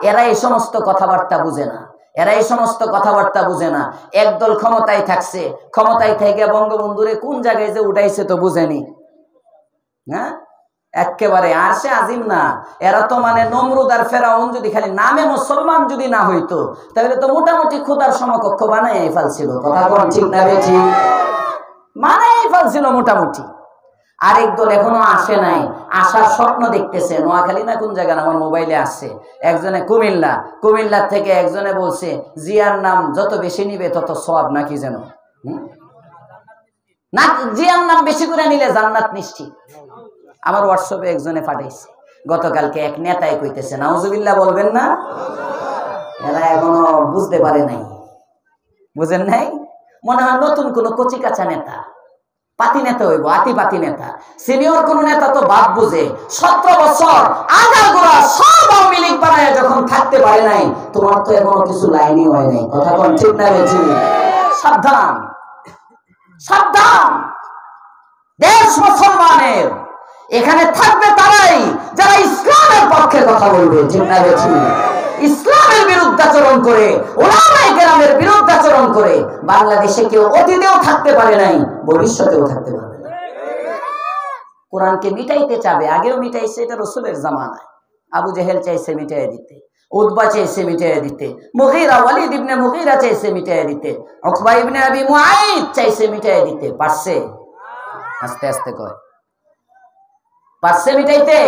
এরা এই সমস্ত কথাবার্তা বুঝে না, এরা এই সমস্ত কথাবার্তা বুঝে না। একদল ক্ষমতায় থাকছে, ক্ষমতায় থেকে বঙ্গবন্ধুরে কোন জায়গায় যে উঠাইছে তো বুঝেনি, হ্যাঁ একেবারে আরশে আজিম না। এরা তো মানে নমরুদ আর ফেরাউন যদি খালি নামে মুসলমান যদি না হইতো, তাহলে তো মোটামুটি খোদার সমকক্ষ বানাই ফেলছিল। কথা কোন ঠিক না বেঠিক? বানাই ফেলছিল মোটামুটি। আরেক দল এখনো আসে নাই, আসার স্বপ্ন দেখতেছে। নোয়াখালী না কোন জায়গা, আমার মোবাইলে আসছে, একজনে কুমিল্লা থেকে একজনে বলছে জিয়ার নাম যত বেশি নিবে তত সওয়াব, নাকি যেন না, জিয়ার নাম বেশি করে নিলে জান্নাত নিশ্চিত। আমার হোয়াটসঅ্যাপে একজনে পাঠাইছে, গতকালকে এক নেতাই কইতেছে, নাউজুবিল্লাহ বলবেন না? এরা এখনো বুঝতে পারে নাই, বুঝেন নাই? মনে হয় নতুন কোন কচি কাঁচা নেতা, পাতি নেতা হইব, পাতি নেতা। সিনিয়র কোন নেতা তো বাপ বুঝে, 17 বছর আগাগোড়া সব আওয়ামী লীগ বানায় যখন থাকতে পারে নাই, তোমার তো এখনো কিছু লাইনই হয় নাই। কথা কোন ঠিক না বেঠিক? সাবধান সাবধান, দেশ মুসলমানের। এখানে থাকবে তারাই যারা ইসলামের পক্ষে কথা বলবে, ঠিক না বেঠিক? ইসলামের বিরুদ্ধাচরণ করে, উলামায়ে কেরামের বিরুদ্ধাচরণ করে বাংলাদেশে কেউ অতীতেও থাকতে পারে নাই, ভবিষ্যতেও থাকতে পারবে না। কোরআনকে মিটাইতে চাবে, আগেও মিটাইছে, এটা রাসূলের জামানায়। আবু জেহেল চাইছে মিটাইয়ে দিতে, উতবা চাইছে মিটাইয়ে দিতে, মুগীরা, ওয়ালিদ ইবনে মুগীরা চাইছে মিটাইয়ে দিতে, উকবা ইবনে আবি মুআইদ চাইছে মিটাইয়ে দিতে, পারছে? আস্তে আস্তে কয়, পারছে মিটাইতে?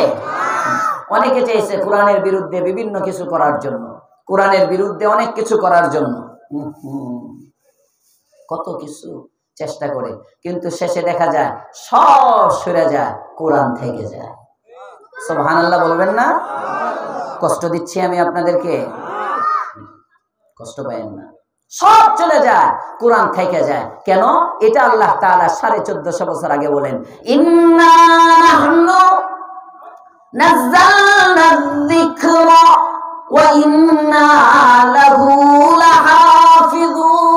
অনেকে চাইছে কোরআনের বিরুদ্ধে বিভিন্ন কিছু করার জন্য, কোরআনের বিরুদ্ধে অনেক কিছু করার জন্য, কত কিছু চেষ্টা করে, কিন্তু শেষে দেখা যায় সব সরে যায়, কোরআন থেকে যায়। সুবহানাল্লাহ বলবেন না? কষ্ট দিচ্ছি আমি আপনাদেরকে? কষ্ট পাইেন না, সব চলে যায়, কোরআন থেকে যায়। কেন? এটা আল্লাহ তাআলা 1450 বছর আগে বলেন, ইন্না নাহনু নাযালনা যিকরা ওয়া ইন্না লাহু লাহাফিজুন।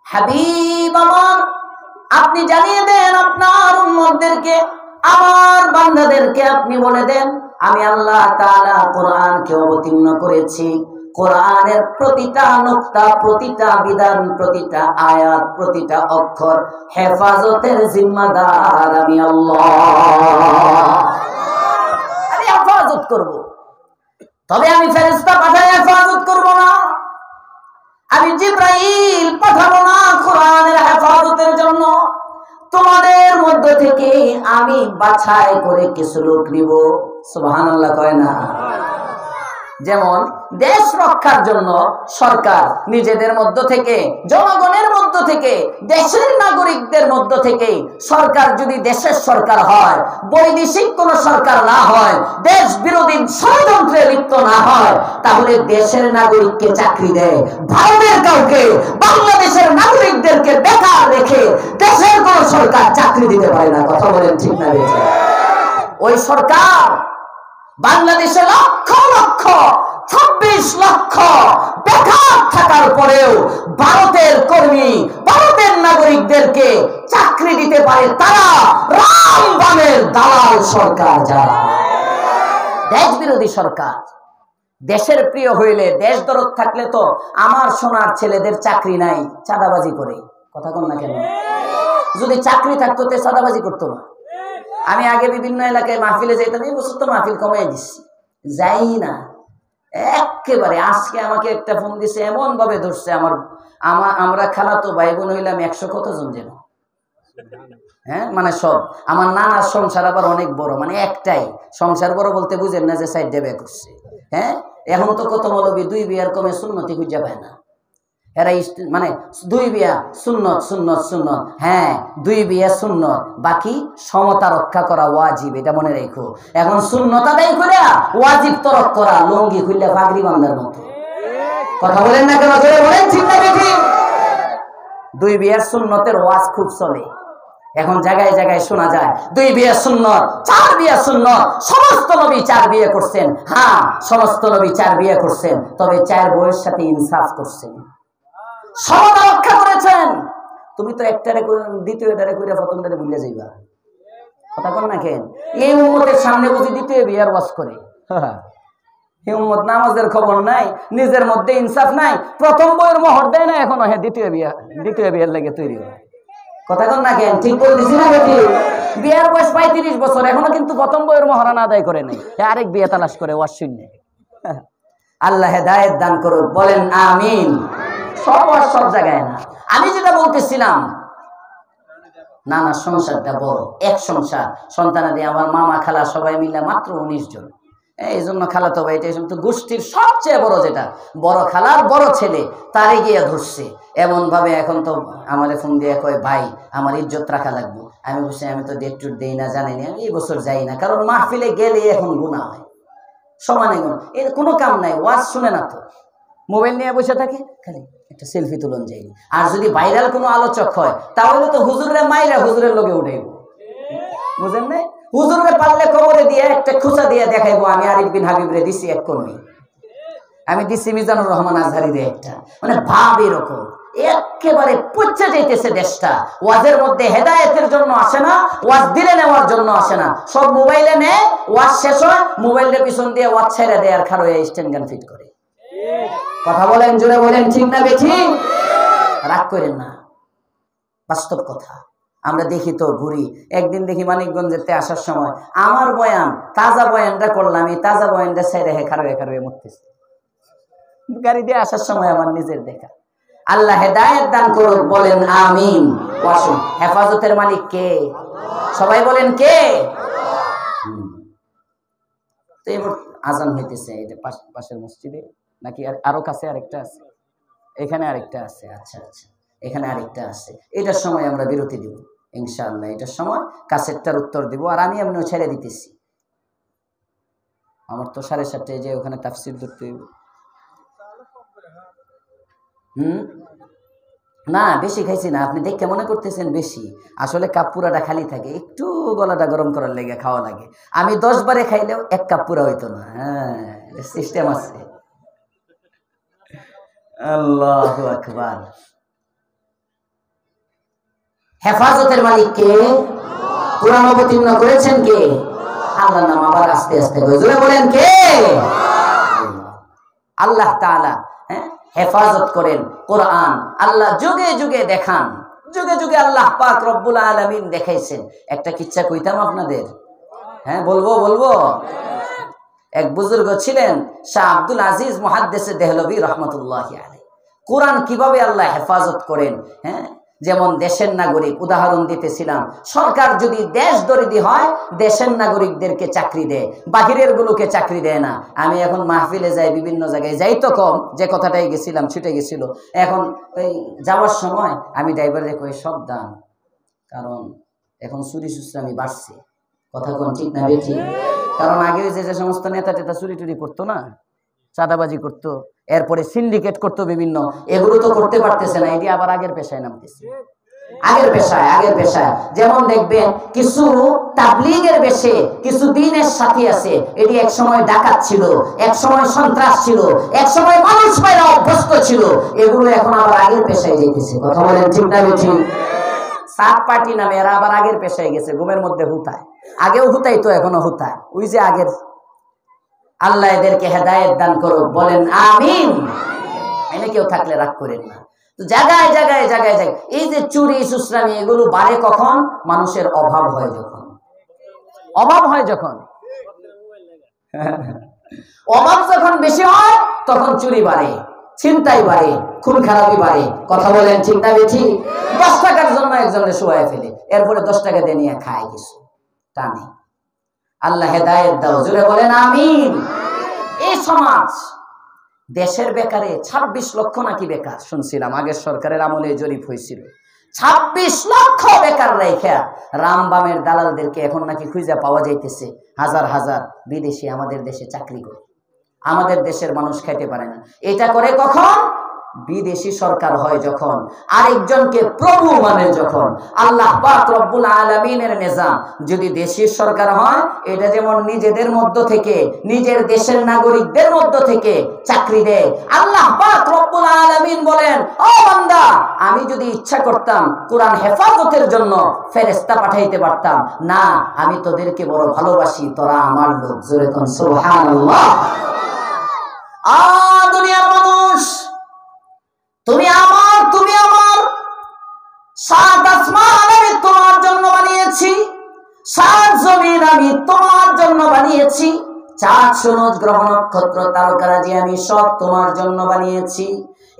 হাবিব আমার, আপনি জানিয়ে দেন আপনার উম্মতদেরকে, আমার বান্দাদেরকে আপনি বলে দেন, আমি আল্লাহ তাআলা কোরআনকে অবতীর্ণ করেছি। কোরআনের প্রতিটা নুকতা, প্রতিটা বিধান, প্রতিটা আয়াত, প্রতিটা অক্ষর হেফাজতের জিম্মাদার আমি আল্লাহ। আমি হেফাজত করব, তবে আমি ফেরেশতা পাঠাই হেফাজত করব না। আমি জিবরাইল পাঠাবো না কোরআনের হেফাজতের জন্য। তোমাদের মধ্য থেকে আমি বাছাই করে কিছু লোক নিব। সুবহানাল্লাহ কয় না? যেমন দেশ রক্ষার জন্য সরকার নিজেদের মধ্য থেকে, জনগণের মধ্য থেকে, দেশের নাগরিকদের মধ্য থেকে সরকার যদি দেশের সরকার হয়, বৈদেশিক কোন সরকার না হয়, দেশ বিরোধী ষড়যন্ত্রে লিপ্ত না হয়, তাহলে দেশের নাগরিককে চাকরি দেয়। ভারতের কাউকে, বাংলাদেশের নাগরিকদেরকে বেকার রেখে দেশের কোন সরকার চাকরি দিতে পারে না। কথা বলেন ঠিক না? ওই সরকার বাংলাদেশে লক্ষ লক্ষ 26 লক্ষ বেকার থাকার পরেও ভারতের কর্মী, ভারতের নাগরিকদেরকে চাকরি দিতে পারে তারা রামবামের দালাল সরকার, যারা দেশ বিরোধী সরকার। দেশের প্রিয় হইলে, দেশ দরদ থাকলে তো আমার সোনার ছেলেদের চাকরি নাই, চাঁদাবাজি করে। কথা বল না কেন? যদি চাকরি থাকতো তে চাঁদাবাজি করতো না। আমি আগে বিভিন্ন এলাকায় মাহফিলে যাইতাম, এই বছর তো মাহফিল কমাই দিচ্ছি, যাই না একেবারে। আজকে আমাকে একটা ফোন দিছে, এমন ভাবে ধরছে, আমরা খালাতো ভাই বোন হইলাম 100 কতজন যেন, হ্যাঁ, মানে সব। আমার নানার সংসার আবার অনেক বড়, মানে একটাই সংসার, বড় বলতে বুঝেন না যে সাইড বিয়ে করছে। হ্যাঁ, এখন তো কত মৌলবী 2 বিয়ার কমে সুন্নতি খুঁজে পায় না। এরা মানে 2 বিয়া সুন্নত, সুন্নত, সুন্নত। হ্যাঁ, 2 বিয়া সুন্নত, বাকি সমতা রক্ষা করা ওয়াজিব, এটা মনে রেখো। এখন সুন্নত আদায় করে ওয়াজিব তরক করা, লঙ্গি খুললে পাগড়ি বান্ধার মতো। কথা বলেন না কেন? জোরে বলেন ঠিক না বেঠি? 2 বিয়ার সুন্নতের ওয়াজ খুব চলে এখন, জায়গায় জায়গায় শোনা যায় 2 বিয়া সুন্নত, 4 বিয়া সুন্নত। সমস্ত নবী 4 বিয়ে করছেন। হ্যাঁ, সমস্ত নবী 4 বিয়ে করছেন, তবে 4 বউয়ের সাথে ইনসাফ করছেন, সমতা রক্ষা করেছেন। তুমি তো একটারে দ্বিতীয়টারে কইরা প্রথমটারে ভুলে যাইবা। কথা বল না কেন? এই উম্মতের সামনে বুঝি দ্বিতীয় বিয়ার ওয়াজ করে। এই উম্মত নামাজের খবর নাই, নিজের মধ্যে ইনসাফ নাই, প্রথম বইয়ের মোহর দেয় না, এখনো হ্যাঁ দ্বিতীয় বিয়ার লাগে তৈরি হয়। কথা বল না কেন? ঠিক বলে দিছি না বেটি? বিয়ার বয়স 35 বছর, এখনো কিন্তু প্রথম বইয়ের মোহরানা আদায় করে নাই, আরেক বিয়ে তালাশ করে ওয়াজ শুনে। আল্লাহ হেদায়েত দান করুক, বলেন আমিন। সব জায়গায় না। আমি যেটা বলতেছিলাম, নানা সংসারটা বড়, এক সংসার, সন্তানাদি আমার মামা খালা সবাই মিলে মাত্র 19 জন। এই জন্য খালাতো ভাই, এটা কিন্তু গোষ্ঠীর সবচেয়ে বড়, যেটা বড় খালার বড় ছেলে, তারে গিয়ে ধরছে এমন ভাবে। এখন তো আমার ফোন দিয়ে কয়, ভাই আমার ইজ্জত রাখা লাগবে। আমি বলছি, আমি তো ডেট টুট দেই না, জানেনি, আমি এই বছর যাই না, কারণ মাহফিলে গেলে এখন গুনাহ হয়, সমানে গুনাহ। এর কোনো কাম নাই, ওয়াজ শুনে না তো, মোবাইল নিয়ে বসে থাকে, খালি একটা সেলফি তুলন যায়নি। আর যদি ভাইরাল কোনো আলোচক হয়, তাহলে তো হুজুরের মাইরা হুজুরের লগে উঠাইব, বুঝেন না? হুজুরে পারলে কবরে দিয়ে একটা খুঁচা দিয়ে দেখাইবো, আমি আরিফ বিন হাবিবরে দিছি এক কোণে, আমি দিছি মিজানুর রহমান আজহারি রে একটা। মানে ভাব এরকম, একেবারে পচে যাইতেছে দেশটা। ওয়াজের মধ্যে হেদায়েতের জন্য আসে না, ওয়াজ দিলে নেওয়ার জন্য আসে না, সব মোবাইলে নেয়, ওয়াজ শেষ হয় মোবাইলের পিছন দিয়ে ওয়াজ ছেড়ে দেয় আর খারো স্ট্যান্ড গান ফিট করে। কথা বলেন, জোরে বলেন ঠিক না বেঠি? রাগ করেন না, বাস্তব কথা। আমরা দেখি তো, ঘুরি, একদিন দেখি মানিকগঞ্জেতে আসার সময় আমার বয়ান, তাজা বয়ানটা করলাম, এই তাজা বয়ানটা ছেড়ে খারো মরতেছে গাড়ি দিয়ে আসার সময়, আমার নিজের দেখা। আল্লাহ হেদায়েত দান করুক, বলেন আমিন। ওয়াসুন, হেফাজতের মালিক কে? সবাই বলেন কে? তো এবার আজান হইতেছে, এটা পাশের মসজিদে নাকি আরো কাছে আরেকটা আছে? এখানে আরেকটা আছে। আচ্ছা আচ্ছা, এখানে আরেকটা আছে। এটার সময় আমরা বিরতি দিব ইনশাআল্লাহ। এটার সময় কাছেরটার উত্তর দিব, আর আমি এমনিও ছেড়ে দিতেছি। আমার তো 7:30টায় যে ওখানে তাফসীর ধরতে হইব। না বেশি খাইছি না, আপনি দেখে মনে করতেছেন বেশি, আসলে কাপ পুরাটা খালি থাকে, একটু গলাটা গরম করার লেগে খাওয়া লাগে। আমি 10 বারে খাইলেও 1 কাপ পুরা হইতো না। হ্যাঁ, সিস্টেম আছে। আল্লাহু আকবার। হেফাজতের মালিক কে? কোরআন অবতীর্ণ করেছেন কে? আল্লাহর নাম আবার আস্তে আস্তে জোরে বলেন কে? আল্লাহ তাআলা হেফাজত করেন কোরআন। আল্লাহ যুগে যুগে দেখান, যুগে যুগে আল্লাহ পাক রব্বুল আলামিন দেখাইছেন। একটা কিচ্ছা কইতাম আপনাদের, হ্যাঁ বলবো। এক বুজুর্গ ছিলেন শাহ আব্দুল আজিজ মুহাদ্দিস দেহলভী রাহমাতুল্লাহি আলাইহি। কোরআন কিভাবে আল্লাহ হেফাজত করেন, হ্যাঁ যেমন দেশের নাগরিক, উদাহরণ দিতেছিলাম, সরকার যদি দেশ দরিদ্র হয় দেশের নাগরিকদেরকে চাকরি দেয়, বাহিরের গুলোকে চাকরি দেয় না। আমি এখন মাহফিলে যাই, বিভিন্ন জায়গায় যাই তো কম, যে কথাটাই গেছিলাম ছুটে গেছিল। এখন ওই যাওয়ার সময় আমি ড্রাইভারে কই সাবধান, কারণ এখন চুরি চুরি বাড়ছে। কথা কোন ঠিক না বেঠি? কারণ আগে যে সমস্ত নেতা টেতা চুরি টুরি করতো না, চাঁদাবাজি করতো, এরপরে সিন্ডিকেট করতো বিভিন্ন, এগুলো তো করতে পারতেছে না, এটি আবার আগের পেশায় নামতেছে। আগের পেশায় যেমন দেখবেন কিছু তাবলীগের বেশে কিছু দ্বীনের সাথী আছে, এটি এক সময় ডাকাত ছিল, এক সময় সন্ত্রাস ছিল, এক সময় মানুষ মারা অভ্যস্ত ছিল, এগুলো এখন আবার আগের পেশায় যেতেছে। কথা বলেন ঠিক না বেঠি? সাত পার্টি নামে এরা আবার আগের পেশায় গেছে, ঘুমের মধ্যে হুতায়, আগেও হুতাই তো এখনো হুতায়, ওই যে আগের। আল্লাহ এদেরকে হেদায়েত দান করুক, বলেন আমিন। এনে কেউ থাকলে রাগ করেন না। তো জায়গায় এই যে চুরি সুসরামি এগুলো বাড়ে কখন? মানুষের অভাব হয় যখন। অভাব যখন বেশি হয় তখন চুরি বাড়ে, ছিনতাই বাড়ে, খুন খারাপি বাড়ে। কথা বলেন ঠিক না বেঠি? 10 টাকার জন্য একজনের শোয়ায় ফেলে, এরপরে 10 টাকা দিয়ে নিয়ে খায় কিছু টানে। আল্লাহ হেদায়েত দাও, জোরে বলেন আমিন। এই সমাজ, দেশের বেকারে 26 লক্ষ নাকি বেকার শুনছিলাম, আগের সরকারের আমলে জরিপ হয়েছিল। 26 লক্ষ বেকার রেখা রামবামের দালালদেরকে এখন নাকি খুঁজে পাওয়া যাইতেছে। হাজার হাজার বিদেশি আমাদের দেশে চাকরি করে, আমাদের দেশের মানুষ খেতে পারে না। এটা করে কখন? বিদেশি সরকার হয় যখন, আরেকজনকে প্রভু মানে যখন। আল্লাহ পাক রব্বুল আলামিনের নিজাম যদি দেশি সরকার হয়, এটা যেমন নিজেদের মধ্য থেকে, নিজের দেশের নাগরিকদের মধ্য থেকে চাকরি দেয়। আল্লাহ পাক রব্বুল আলামিন বলেন, ও বান্দা, আমি যদি ইচ্ছা করতাম কোরআন হেফাজতের জন্য ফেরেশতা পাঠাইতে পারতাম না, আমি তোদেরকে বড় ভালোবাসি, তোরা আমার লোক। জোরে কোন সুবহানাল্লাহ। দুনিয়ার মানুষ, তুমি আমার, সাত আসমান আমি তোমার জন্য বানিয়েছি, সাত জমিন আমি তোমার জন্য বানিয়েছি, চাঁদ সূরজ গ্রহ নক্ষত্র তারকারাজি আমি সব তোমার জন্য বানিয়েছি।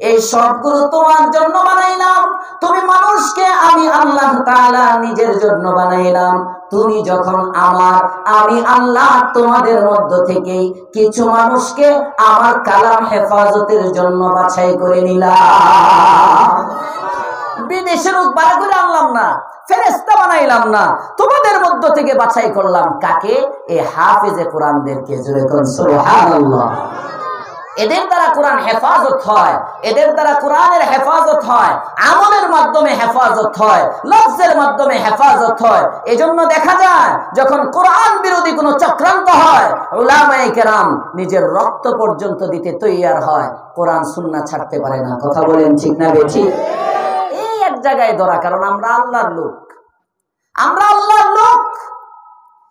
এই সবগুলো তোমার জন্য বানাইলাম। তুমি মানুষকে আমি আল্লাহ তাআলা নিজের জন্য বানাইলাম। তুমি যখন আমার, আমি আল্লাহ তোমাদের মধ্য থেকে কিছু মানুষকে আমার কালাম হেফাজতের জন্য বাছাই করে নিলাম। বিদেশের লোক বাড়া করে আনলাম না, ফেরেশতা বানাইলাম না, তোমাদের মধ্য থেকে বাছাই করলাম। কাকে? এই হাফেজে কোরআনদেরকে। জোরে কোন সুবহানাল্লাহ। এদের দ্বারা কোরআন হেফাজত হয়, এদের দ্বারা কোরআনের হেফাজত হয়, আমলের মাধ্যমে হেফাজত হয়, লফজের মাধ্যমে হেফাজত হয়। এজন্য দেখা যায় যখন কোরআন বিরোধী কোনো চক্রান্ত হয়, উলামায়ে কেরাম নিজের রক্ত পর্যন্ত দিতে তৈয়ার হয়, কোরআন সুন্নাহ ছাড়তে পারে না। কথা বলেন ঠিক না বেঠিক? এই এক জায়গায় ধরা, কারণ আমরা আল্লাহর লোক,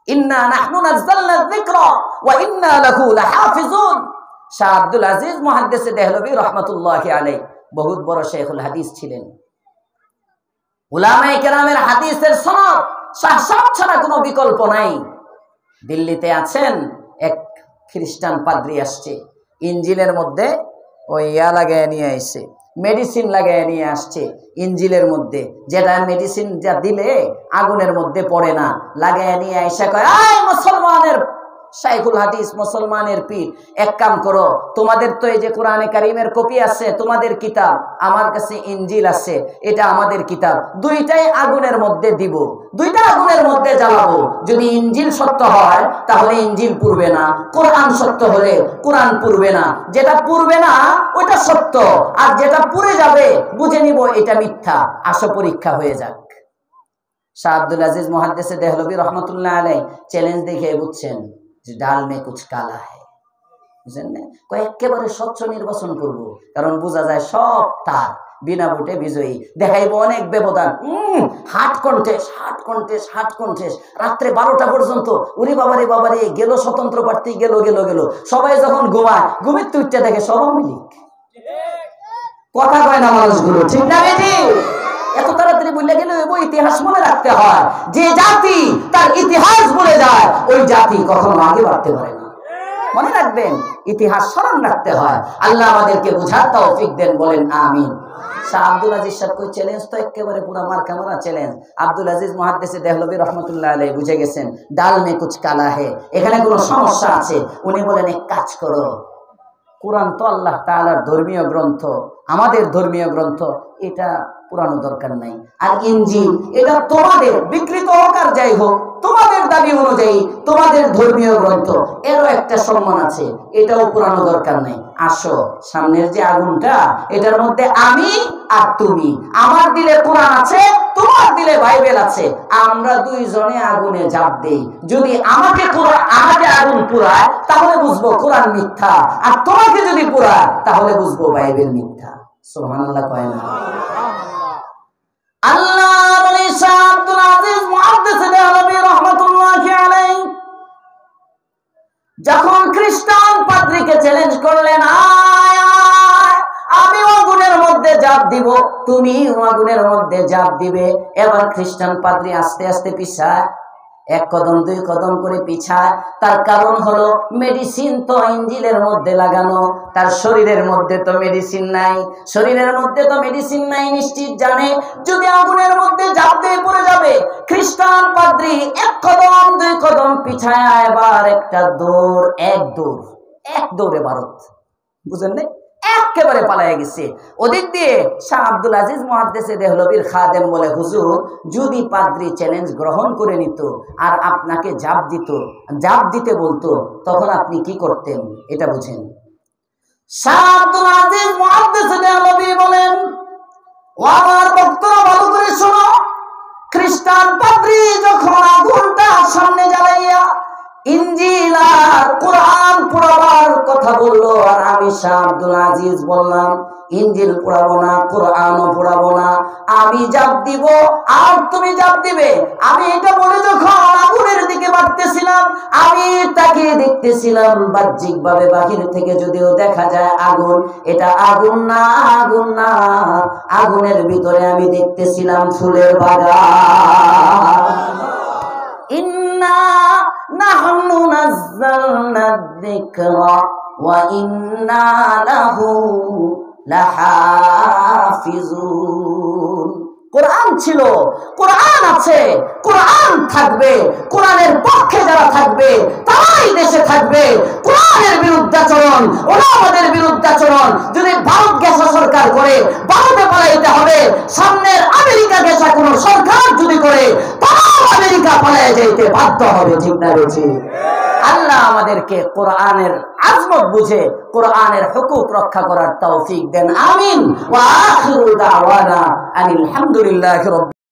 ইন্না নাহনু নাযালনা যিকরা ওয়া ইন্না লাহু লাহাফিজুন। শাহ আব্দুল আজিজ মুহাদ্দিস দেহলভী রাহমাতুল্লাহি আলাইহি বহুত বড় শেখুল হাদিস ছিলেন। উলামায়ে কেরামের হাদিসের সনদ শাহসাব ছাড়া কোনো বিকল্প নাই। দিল্লিতে আছেন, এক খ্রিস্টান পাদ্রী আসছে, ইঞ্জিলের মধ্যে ওই লাগায় নিয়ে আসছে, মেডিসিন লাগায় নিয়ে আসছে ইঞ্জিলের মধ্যে, যেটা মেডিসিন যা দিলে আগুনের মধ্যে পড়ে না, লাগায় নিয়ে আইসা কয়, আয় মুসলমানের শাইখুল হাদিস, মুসলমানের পীর, এক কাম করো, তোমাদের তো এই যে কোরআনে কারিমের কপি আছে, তোমাদের কিতাব, আমার কাছে ইনজিল আছে, এটা আমাদের কিতাব, দুইটাই আগুনের মধ্যে দিব, দুইটা আগুনের মধ্যে জ্বালাবো। যদি ইনজিল সত্য হয় তাহলে ইনজিল পুড়বে না, কোরআন সত্য হলে কোরআন পুড়বে না। যেটা পুড়বে না ওটা সত্য, আর যেটা পুড়ে যাবে বুঝে নিব এটা মিথ্যা। আসো পরীক্ষা হয়ে যাক। শাহ আব্দুল আজিজ মুহাদ্দিসে দেহলভী রহমতুল্লাহ আলাইহি চ্যালেঞ্জ দেখে বুঝছেন যে ডাল মে কুছ কালা হ্যায়, বুঝছেন না? একেবারে স্বচ্ছ নির্বাচন করব, কারণ বোঝা যায় সব তার বিনা ভোটে বিজয়ী। দেখাইব অনেক ব্যবধান, হাট কন্টেস্ট রাত্রে 12টা পর্যন্ত। উরি বাবারে বাবারে, গেল স্বতন্ত্র প্রার্থী, গেল। সবাই যখন ঘুমায়, ঘুমির তুইটা দেখে সব আওয়ামী লীগ। কথা কয় না মানুষগুলো, ঠিক না বেটি? এত তাড়াতাড়ি বললে গেলে ইতিহাস মনে রাখতে হয়। যে জাতি তার ইতিহাস ভুলে যায় ওই জাতি কখনো আগে বাড়তে পারে না। মনে রাখবেন, ইতিহাস স্মরণ রাখতে হয়। আল্লাহ আমাদেরকে বুঝার তৌফিক দেন, বলেন আমিন। শাহ আব্দুল আজিজ সাহেব কই চ্যালেঞ্জ তো একেবারে পুরো মার্কা মারা চ্যালেঞ্জ। আব্দুল আজিজ মুহাদ্দিসে দেহলভী রহমতুল্লাহ আলাইহি বুঝে গেছেন ডাল মে কুছ কালা হে, এখানে কোনো সমস্যা আছে। উনি বলেন এক কাজ করো, কোরআন তো আল্লাহ তাআলার ধর্মীয় গ্রন্থ, আমাদের ধর্মীয় গ্রন্থ, এটা পুরানো দরকার নাই। আর ইনজিল এটা তোমাদের বিকৃত হোক আর যাই হোক, তোমাদের দাবি অনুযায়ী তোমাদের ধর্মীয় গ্রন্থ, এরও একটা সম্মান আছে, এটাও পুরানো দরকার নাই। আসো, সামনের যে আগুনটা, এটার মধ্যে আমি আর তুমি, আমার দিলে কোরআন আছে, তোমার দিলে বাইবেল আছে, আমরা দুইজনে আগুনে ঝাঁপ দেই। যদি আমাকে আগুন পুরায় তাহলে বুঝবো কোরআন মিথ্যা, আর তোমাকে যদি পুরায় তাহলে বুঝবো বাইবেল মিথ্যা। সুবহানাল্লাহ কয় না? আল্লাহ বলে শাহ আব্দুল আজিজ মুহাদ্দিসে দেহলভী রাহমাতুল্লাহি আলাইহি যখন খ্রিস্টান পাদ্রীকে চ্যালেঞ্জ করলেন, আমি আগুনের মধ্যে ঝাঁপ দিব, তুমি আগুনের মধ্যে ঝাঁপ দিবে। এবার খ্রিস্টান পাদ্রী আস্তে আস্তে পিছায়, এক কদম দুই কদম করে পিছায়। তার কারণ হলো মেডিসিন তো ইনজিলের মধ্যে লাগানো, তার শরীরের মধ্যে তো মেডিসিন নাই, নিশ্চিত জানে যদি আগুনের মধ্যে ঝাঁপ দিয়ে পড়ে যাবে। খ্রিস্টান পাদ্রী এক কদম দুই কদম পিছায়, এবার একটা দৌড়, এক দৌড়ে ভারত, বুঝেন না, একেবারে পালায় গেছে। ওদিক দিয়ে শাহ আব্দুল আজিজ মুহাদ্দিসে দেহলভীর খাদেম বলে, হুজুর যদি পাদ্রী চ্যালেঞ্জ গ্রহণ করে নিত আর আপনাকে জাপ দিতে বলতো, তখন আপনি কি করতেন? এটা বুঝেন। শাহ আব্দুল আজিজ মুহাদ্দিসে দেহলভী বলেন, ও আমার ভক্তরা ভালো করে শোনো, খ্রিস্টান পাদ্রী যখন আগুনটা সামনে জ্বালাইয়া ইনজিল আর কোরআন পোড়াবার কথা বললো, আর আমি শাহ আব্দুল আজিজ বললাম ইনজিল পোড়াবো না, কোরআনও পোড়াবো না, আমি জাপ দিব আর তুমি জাপ দিবে। আমি এটা বলে যখন আগুনের দিকে বাড়তেছিলাম, আমি তাকে দেখতেছিলাম বাহ্যিক ভাবে, বাহির থেকে যদিও দেখা যায় আগুন, এটা আগুন না, আগুনের ভিতরে আমি দেখতেছিলাম ফুলের বাগান। ইন্না নাহনু নাযালনা যিকরা ওয়া ইন্না লাহু লাহাফিজুন। কোরআন ছিল, কোরআন আছে, কোরআন থাকবে, কোরআনের পক্ষে যারা থাকবে তারাই দেশে থাকবে। কোরআনের বিরুদ্ধাচরণ, ওলামাদের বিরুদ্ধাচরণ যদি ভারত গেসা সরকার করে, ভারতে পালাইতে হবে। সামনের আমেরিকা গেসা কোন সরকার যদি করে, তারাও আমেরিকা পালিয়ে যাইতে বাধ্য হবে, ঠিক না বেশি? আল্লাহ আমাদেরকে কোরআনের আজমত বুঝে কোরআনের হুকুক রক্ষা করার তৌফিক দেন, আমিন। ওয়া আখিরু দাওয়ানা আনিল হামদুলিল্লাহি রাব্বিল